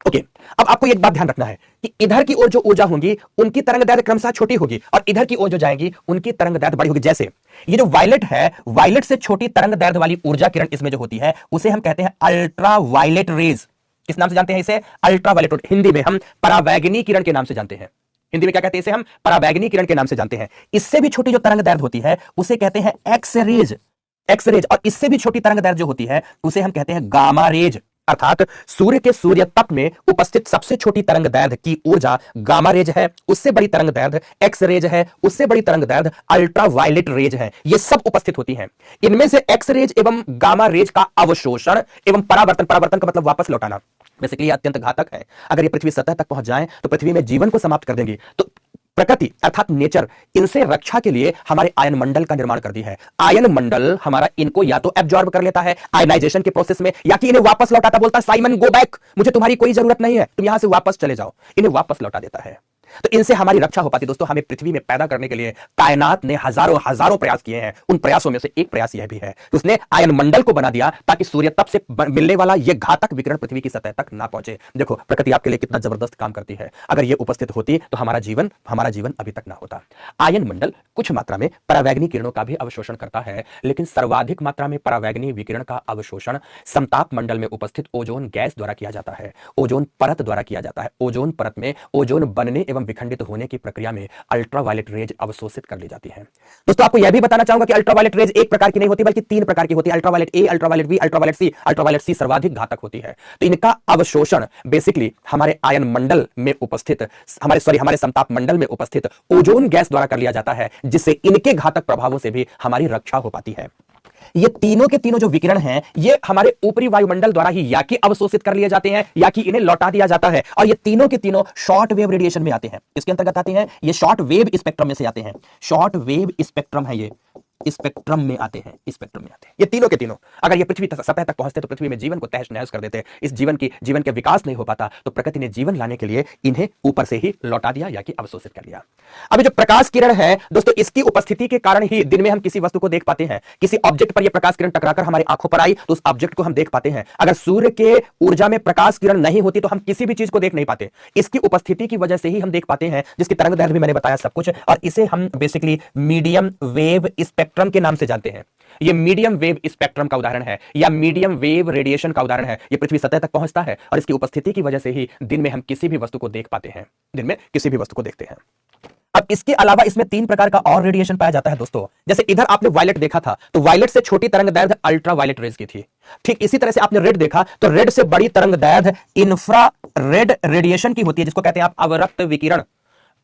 ओके, अब आपको एक बात ध्यान रखना है कि इधर की ओर जो ऊर्जा होंगी उनकी तरंग दैर्घ्य क्रमशः छोटी होगी, और इधर की ओर जो जाएंगी उनकी तरंग दैर्घ्य बड़ी होगी। जैसे ये जो वायलेट है, वायलेट से छोटी तरंग दैर्घ्य वाली ऊर्जा किरण इसमें जो होती है उसे हम कहते हैं अल्ट्रा वायलेट रेज। किस नाम से जानते हैं इसे? Ultra violet. हिंदी में हम परावैगनी किरण के नाम से जानते हैं। हिंदी में क्या कहते हैं इसे? हम परावैगनी किरण के नाम से जानते हैं। इससे भी छोटी जो तरंग दैर्घ्य होती है उसे कहते हैं एक्स रेज, एक्स रेज। और इससे भी छोटी तरंग दैर्घ्य जो होती है उसे हम कहते हैं गामा रेज। अर्थात सूर्य के सूर्य तप में उपस्थित सबसे छोटी तरंग दैर्घ्य की ऊर्जा गामा रेज है, उससे बड़ी तरंग दैर्घ्य एक्स रेज है, उससे बड़ी तरंग दैर्घ्य अल्ट्रा वायलेट रेज है। ये सब उपस्थित होती हैं। इनमें से एक्स रेज एवं गामा रेज का अवशोषण एवं परावर्तन, परावर्तन का मतलब वापस लौटाना, बेसिकली अत्यंत घातक है। अगर ये पृथ्वी सतह तक पहुंच जाए तो पृथ्वी में जीवन को समाप्त कर देंगी। तो प्रकृति अर्थात नेचर इनसे रक्षा के लिए हमारे आयन मंडल का निर्माण कर दी है। आयन मंडल हमारा इनको या तो एब्जॉर्ब कर लेता है आयनाइजेशन के प्रोसेस में, या कि इन्हें वापस लौटाता, बोलता है साइमन गो बैक, मुझे तुम्हारी कोई जरूरत नहीं है, तुम यहां से वापस चले जाओ। इन्हें वापस लौटा देता है। तो इनसे हमारी रक्षा हो पाती। दोस्तों, हमें पृथ्वी में पैदा करने के लिए कायनात ने हजारों प्रयास किए हैं। उन प्रयासों में से एक प्रयास यह भी है कि उसने आयन मंडल को बना दिया ताकि सूर्य तप से मिलने वाला यह घातक विकिरण पृथ्वी की सतह तक ना पहुंचे। देखो प्रकृति आपके लिए कितना जबरदस्त काम करती है। अगर यह उपस्थित होती तो हमारा जीवन अभी तक ना होता। आयन मंडल कुछ मात्रा में परावैगनी किरणों का भी अवशोषण करता है, लेकिन सर्वाधिक मात्रा में परावैगनी विकिरण का अवशोषण समताप मंडल में उपस्थित ओजोन गैस द्वारा किया जाता है, ओजोन परत द्वारा किया जाता है। ओजोन परत में ओजोन बनने एवं विखंडित होने की प्रक्रिया में अल्ट्रावायलेट रेज अवशोषित कर ली जाती है। दोस्तों, आपको यह भी बताना चाहूंगा कि अल्ट्रावायलेट रेज एक प्रकार की नहीं होती बल्कि 3 प्रकार की होती है। Ultraviolet A, ultraviolet B, ultraviolet C सर्वाधिक घातक होती है। तो इनका अवशोषण बेसिकली हमारे आयन मंडल में उपस्थित, हमारे समताप मंडल में उपस्थित ओजोन गैस द्वारा कर लिया जाता है, जिससे इनके घातक प्रभावों से भी हमारी रक्षा हो पाती है। ये तीनों के तीनों जो विकिरण हैं, ये हमारे ऊपरी वायुमंडल द्वारा ही या कि अवशोषित कर लिए जाते हैं या कि इन्हें लौटा दिया जाता है। और ये तीनों के तीनों शॉर्ट वेव रेडिएशन में आते हैं। इसके अंतर्गत आते हैं, ये शॉर्ट वेव स्पेक्ट्रम में से आते हैं। शॉर्ट वेव स्पेक्ट्रम है, ये स्पेक्ट्रम में आते हैं, स्पेक्ट्रम में आते हैं ये तीनों के तीनों। अगर ये पृथ्वी सतह तक पहुंचते तो पृथ्वी में जीवन को तहस नहस कर देते। इस जीवन के विकास नहीं हो पाता। तो प्रकृति ने जीवन लाने के लिए इन्हें ऊपर से ही लौटा दिया या कि अवशोषित कर लिया। अभी जो प्रकाश किरण है दोस्तों, इसकी उपस्थिति के कारण ही दिन में हम किसी वस्तु को देख पाते हैं। किसी ऑब्जेक्ट पर यह प्रकाश किरण टकराकर हमारी आंखों पर आई तो उस ऑब्जेक्ट को हम देख पाते हैं। अगर सूर्य के ऊर्जा में प्रकाश किरण नहीं होती तो हम किसी भी चीज को देख नहीं पाते। इसकी उपस्थिति की वजह से ही हम देख पाते हैं, जिसकी तरंग दैर्घ्य भी मैंने बताया सब कुछ। और इसे हम बेसिकली मीडियम वेव स्पेक्ट्रम के नाम से जानते हैं। ये मीडियम वेव स्पेक्ट्रम का उदाहरण है या मीडियम वेव रेडिएशन का उदाहरण है। ये पृथ्वी सतह तक पहुंचता है और इसकी उपस्थिति की वजह से ही दिन में हम किसी भी वस्तु को देख पाते हैं, दिन में किसी भी वस्तु को देखते हैं। अब इसके अलावा इसमें 3 प्रकार का और रेडिएशन पाया जाता है दोस्तों। जैसे इधर आपने वायलेट देखा था, तो वायलेट से छोटी तरंग दैर्घ्य अल्ट्रा वायलेट रेज की थी। ठीक इसी तरह से आपने रेड देखा, तो रेड से बड़ी तरंग दैर्घ्य इंफ्रारेड रेडिएशन की होती है, जिसको कहते हैं आप अवरक्त विकिरण।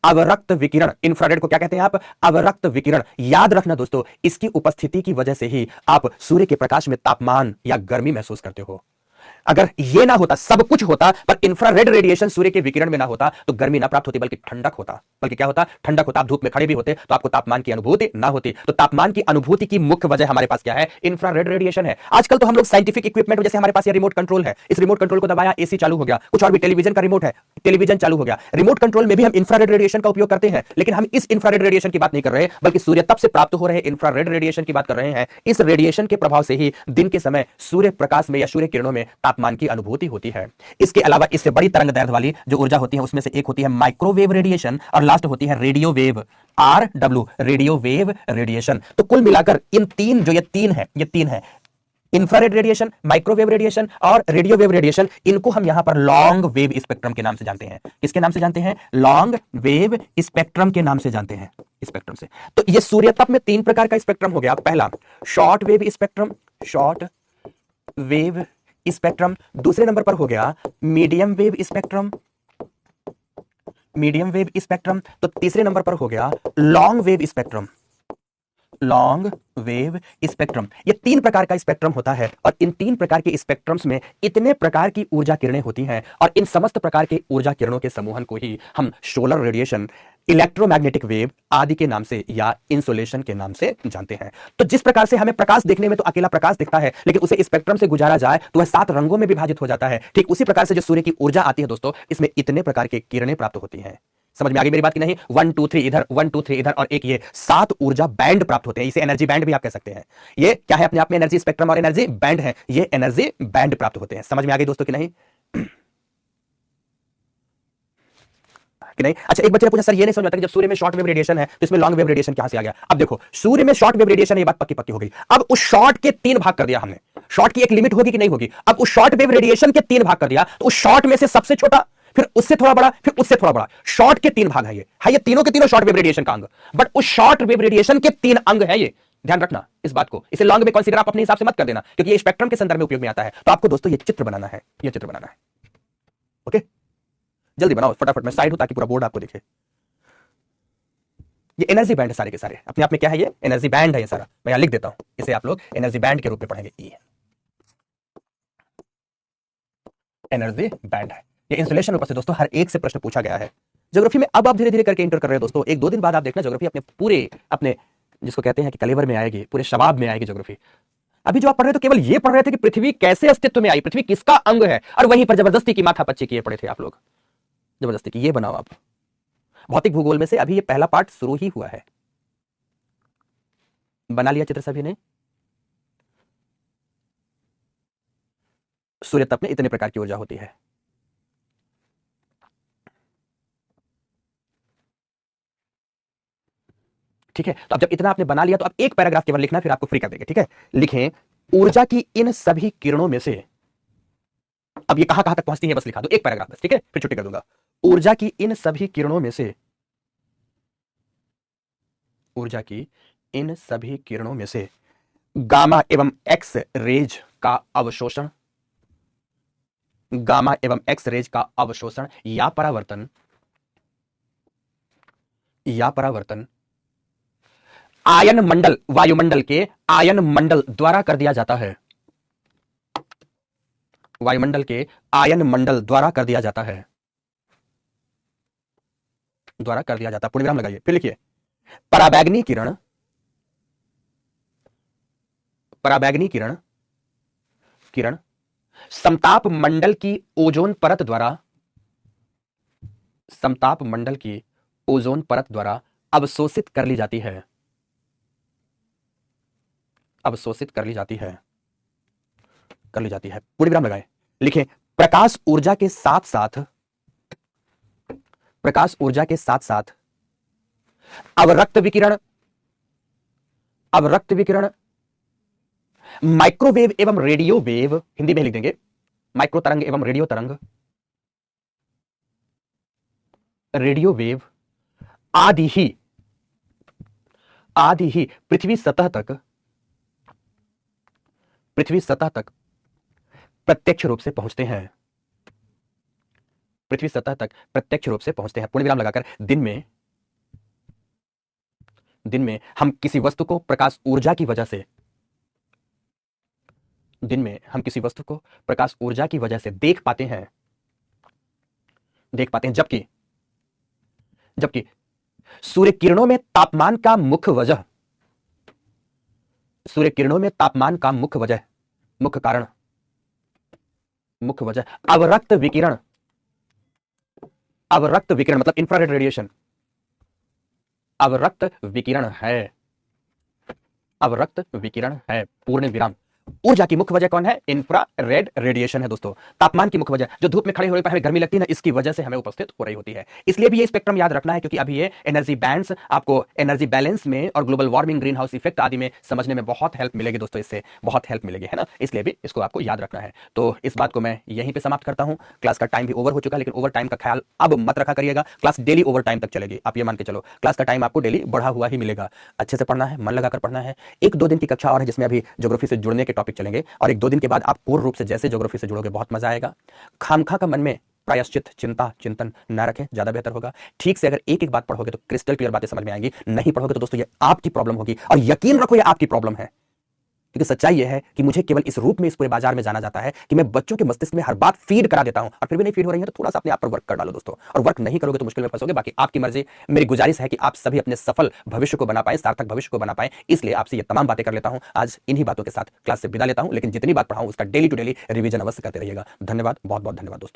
अवरक्त विकिरण, इंफ्रारेड को क्या कहते हैं आप? अवरक्त विकिरण। याद रखना दोस्तों, इसकी उपस्थिति की वजह से ही आप सूर्य के प्रकाश में तापमान या गर्मी महसूस करते हो। अगर ये ना होता, सब कुछ होता, पर इंफ्रारेड रेडिएशन सूर्य के विकिरण में ना होता, तो गर्मी ना प्राप्त होती, बल्कि ठंडक होता। बल्कि क्या होता? ठंडक होता। आप धूप में खड़े भी होते तो आपको तापमान की अनुभूति ना होती। तो तापमान की अनुभूति की मुख्य वजह हमारे पास क्या है? इंफ्रारेड रेडिएशन है। आजकल तो हम लोग साइंटिफिक इक्विपमेंट, जैसे हमारे पास ये रिमोट कंट्रोल है, इस रिमोट कंट्रोल को दबाया एसी चालू हो गया, कुछ और भी टेलीविजन का रिमोट है, टेलीविजन चालू हो गया। रिमोट कंट्रोल में भी हम इंफ्रारेड रेडिएशन का उपयोग करते हैं, लेकिन हम इस इंफ्रारेड रेडिएशन की बात नहीं कर रहे, बल्कि सूर्य तप से प्राप्त हो रहे इंफ्रारेड रेडिएशन की बात कर रहे हैं। इस रेडिएशन के प्रभाव से ही दिन के समय सूर्य प्रकाश में या सूर्य किरणों में तापमान की अनुभूति होती है। इसके अलावा इससे बड़ी तरंग दैर्घ्य वाली जो ऊर्जा होती है, उसमें से एक होती है माइक्रोवेव रेडिएशन और लास्ट होती है radio wave, RW, radio wave radiation. तो कुल मिलाकर इन तीन, जो ये तीन है, इंफ्रारेड रेडिएशन, माइक्रोवेव रेडिएशन और रेडियो वेव रेडिएशन, इनको हम यहां पर लॉन्ग वेव स्पेक्ट्रम के नाम से जानते हैं। किसके नाम से जानते हैं? लॉन्ग वेव स्पेक्ट्रम के नाम से जानते हैं, स्पेक्ट्रम से। तो ये सूर्य तप में 3 प्रकार का स्पेक्ट्रम हो गया। पहला short wave spectrum, short wave spectrum. दूसरे नंबर पर हो गया medium wave spectrum, medium wave spectrum. तो तीसरे नंबर पर हो गया long wave spectrum, long wave spectrum. ये 3 प्रकार का स्पेक्ट्रम होता है और इन 3 प्रकार के स्पेक्ट्रम्स में इतने प्रकार की ऊर्जा किरणें होती हैं और इन समस्त प्रकार के ऊर्जा किरणों के समूहन को ही हम सोलर रेडिएशन, इलेक्ट्रोमैग्नेटिक वेव आदि के नाम से या इंसोलेशन के नाम से जानते हैं। तो जिस प्रकार से हमें प्रकाश देखने में तो अकेला प्रकाश दिखता है, लेकिन उसे स्पेक्ट्रम से गुजारा जाए तो वह 7 रंगों में विभाजित हो जाता है। ठीक उसी प्रकार से जो सूर्य की ऊर्जा आती है दोस्तों, इसमें इतने प्रकार की किरणें प्राप्त होती हैं। समझ में आ गई मेरी बात की नहीं? 1 2 3 इधर, 1 2 3 इधर और एक ये 7 ऊर्जा बैंड प्राप्त होते हैं। इसे एनर्जी बैंड भी आप कह सकते हैं। ये क्या है? अपने आप में एनर्जी स्पेक्ट्रम और एनर्जी बैंड है। ये एनर्जी बैंड प्राप्त होते हैं। समझ में आ गई दोस्तों की नहीं? कि नहीं? अच्छा, एक बच्चे ने पूछा सर ये नहीं समझ आता कि जब सूर्य में शॉर्ट वेव रेडिएशन है तो इसमें लॉन्ग वेव रेडिएशन कहां से आ गया? अब देखो, सूर्य में शॉर्ट वेव रेडिएशन है, ये बात पक्की पक्की हो गई। अब उस शॉर्ट के 3 भाग कर दिया हमने। शॉर्ट की एक लिमिट होगी कि नहीं होगी? अब उस शॉर्ट वेव रेडिएशन के 3 भाग कर दिया, तो उस शॉर्ट में से सबसे छोटा, फिर उससे थोड़ा बड़ा, फिर उससे थोड़ा बड़ा, शॉर्ट के 3 भाग है ये तीनों के तीनों शॉर्ट वेव रेडिएशन का अंग। बट उस शॉर्ट वेव रेडिएशन के 3 अंग है ये। ध्यान रखना इस बात को। इसे लॉन्ग में कंसीडर आप अपने हिसाब से मत कर देना, क्योंकि ये स्पेक्ट्रम के संदर्भ में उपयोग में आता है। तो आपको दोस्तों ये चित्र बनाना है, ये चित्र बनाना है। ओके, जल्दी बनाओ फटाफट। मैं साइड हूं ताकि पूरा बोर्ड आपको दिखे। ये एनर्जी बैंड है सारे के सारे। अपने आप में क्या है? ये एनर्जी बैंड है। ये सारा मैं यहां लिख देता हूं, इसे आप लोग एनर्जी बैंड के रूप में पढ़ेंगे। ई एनर्जी बैंड है। ये इंस्टॉलेशन ऊपर से दोस्तों हर एक से प्रश्न पूछा गया है ज्योग्राफी में। अब आप धीरे धीरे करके इंटर कर रहे हैं दोस्तों। 1-2 दिन बाद आप देखना ज्योग्राफी अपने पूरे, अपने जिसको कहते हैं कि कलेवर में आएगी, पूरे शबाब में आएगी ज्योग्राफी। अभी जो आप पढ़ रहे थे केवल ये पढ़ रहे थे कि पृथ्वी कैसे अस्तित्व में आई, पृथ्वी किसका अंग है, और वहीं पर जबरदस्ती की माथापच्ची किए पड़े थे आप लोग। जबरदस्ती की ये बनाओ आप। भौतिक भूगोल में से अभी ये पहला पार्ट शुरू ही हुआ है। बना लिया चित्र सभी ने? सूर्य तप में इतने प्रकार की ऊर्जा होती है। ठीक है, तो अब जब इतना आपने बना लिया तो अब एक पैराग्राफ केवल लिखना, फिर आपको फ्री कर देंगे। ठीक है, लिखें ऊर्जा की इन सभी किरणों में से, अब ये कहां कहां तक पहुंचती है बस लिखा दो, एक पैराग्राफ बस। ठीक है, फिर छुट्टी कर दूंगा। ऊर्जा की इन सभी किरणों में से, ऊर्जा की इन सभी किरणों में से गामा एवं एक्स रेज का अवशोषण, गामा एवं एक्स रेज का अवशोषण या परावर्तन, या परावर्तन आयन मंडल, वायुमंडल के आयन मंडल द्वारा कर दिया जाता है। वायुमंडल के आयन मंडल द्वारा कर दिया जाता है, द्वारा कर दिया जाता है। पूर्ण विराम लगाइए, फिर लिखिए पराबैंगनी किरण, पराबैंगनी किरण, किरण समताप मंडल की ओजोन परत द्वारा, समताप मंडल की ओजोन परत द्वारा अवशोषित कर ली जाती है, अवशोषित कर ली जाती है, कर ली जाती है। पूर्ण विराम लगाएं, लिखें प्रकाश ऊर्जा के साथ साथ, प्रकाश ऊर्जा के साथ साथ अवरक्त विकिरण, अवरक्त विकिरण माइक्रोवेव एवं रेडियो वेव, हिंदी में लिख देंगे माइक्रो तरंग एवं रेडियो तरंग, रेडियो वेव आदि ही पृथ्वी सतह तक प्रत्यक्ष रूप से पहुंचते हैं, पृथ्वी सतह तक प्रत्यक्ष रूप से पहुंचते हैं। पूर्ण विराम लगाकर दिन में हम किसी वस्तु को प्रकाश ऊर्जा की वजह से, दिन में हम किसी वस्तु को प्रकाश ऊर्जा की वजह से देख पाते हैं, जबकि सूर्य किरणों में तापमान का मुख्य वजह अवरक्त विकिरण मतलब इंफ्रारेड रेडिएशन, अवरक्त विकिरण है। पूर्ण विराम। ऊर्जा की मुख्य वजह कौन है? इंफ्रारेड रेडिएशन है दोस्तों। तापमान की मुख्य वजह जो धूप में खड़े होने पर हमें गर्मी लगती है ना, इसकी वजह से हमें उपस्थित हो रही होती है। इसलिए भी ये स्पेक्ट्रम याद रखना है, क्योंकि अभी ये एनर्जी बैंड्स आपको एनर्जी बैलेंस में और global warming, green house effect आदि में समझने में बहुत हेल्प मिलेगी दोस्तों, इससे बहुत हेल्प मिलेगी, है ना। इसलिए भी इसको आपको याद रखना है। तो इस बात को मैं यहीं पर समाप्त करता हूं। क्लास का टाइम भी ओवर हो चुका, लेकिन ओवर टाइम का ख्याल अब मत रखा करिएगा। क्लास डेली ओवर टाइम तक चलेगी, आप ये मान के चलो। क्लास का टाइम आपको डेली बढ़ा हुआ ही मिलेगा। अच्छे से पढ़ना है, मन लगाकर पढ़ना है। 1-2 दिन की कक्षा और है जिसमें अभी ज्योग्राफी से जुड़ने के टॉपिक चलेंगे, और 1-2 दिन के बाद आप पूर्ण रूप से जैसे ज्योग्राफी से जुड़ोगे बहुत मजा आएगा। खामखा का मन में प्रायश्चित चिंतन ना रखें, ज्यादा बेहतर होगा। ठीक से अगर एक बात पढ़ोगे तो क्रिस्टल क्लियर बातें समझ में आएंगी। नहीं पढ़ोगे तो दोस्तों ये आपकी प्रॉब्लम होगी, और यकीन रखो ये आपकी प्रॉब्लम है। क्योंकि सच्चाई यह है कि मुझे केवल इस रूप में इस पूरे बाजार में जाना जाता है कि मैं बच्चों के मस्तिष्क में हर बात फीड करा देता हूं, और फिर भी नहीं फीड हो रही है तो थोड़ा सा अपने आप पर वर्क कर डालो दोस्तों। और वर्क नहीं करोगे तो मुश्किल में फंसोगे। बाकी आपकी मर्जी। मेरी गुजारिश है कि आप सभी अपने सफल भविष्य को बना पाए, सार्थक भविष्य को बना पाए। इसलिए आपसे ये तमाम बातें कर लेता हूं। आज इन्हीं बातों के साथ क्लास से विदा लेता हूं, लेकिन जितनी बात पढ़ाऊं उसका डेली टू डेली रिवीजन अवश्य करते रहिएगा। धन्यवाद, बहुत बहुत धन्यवाद दोस्तों।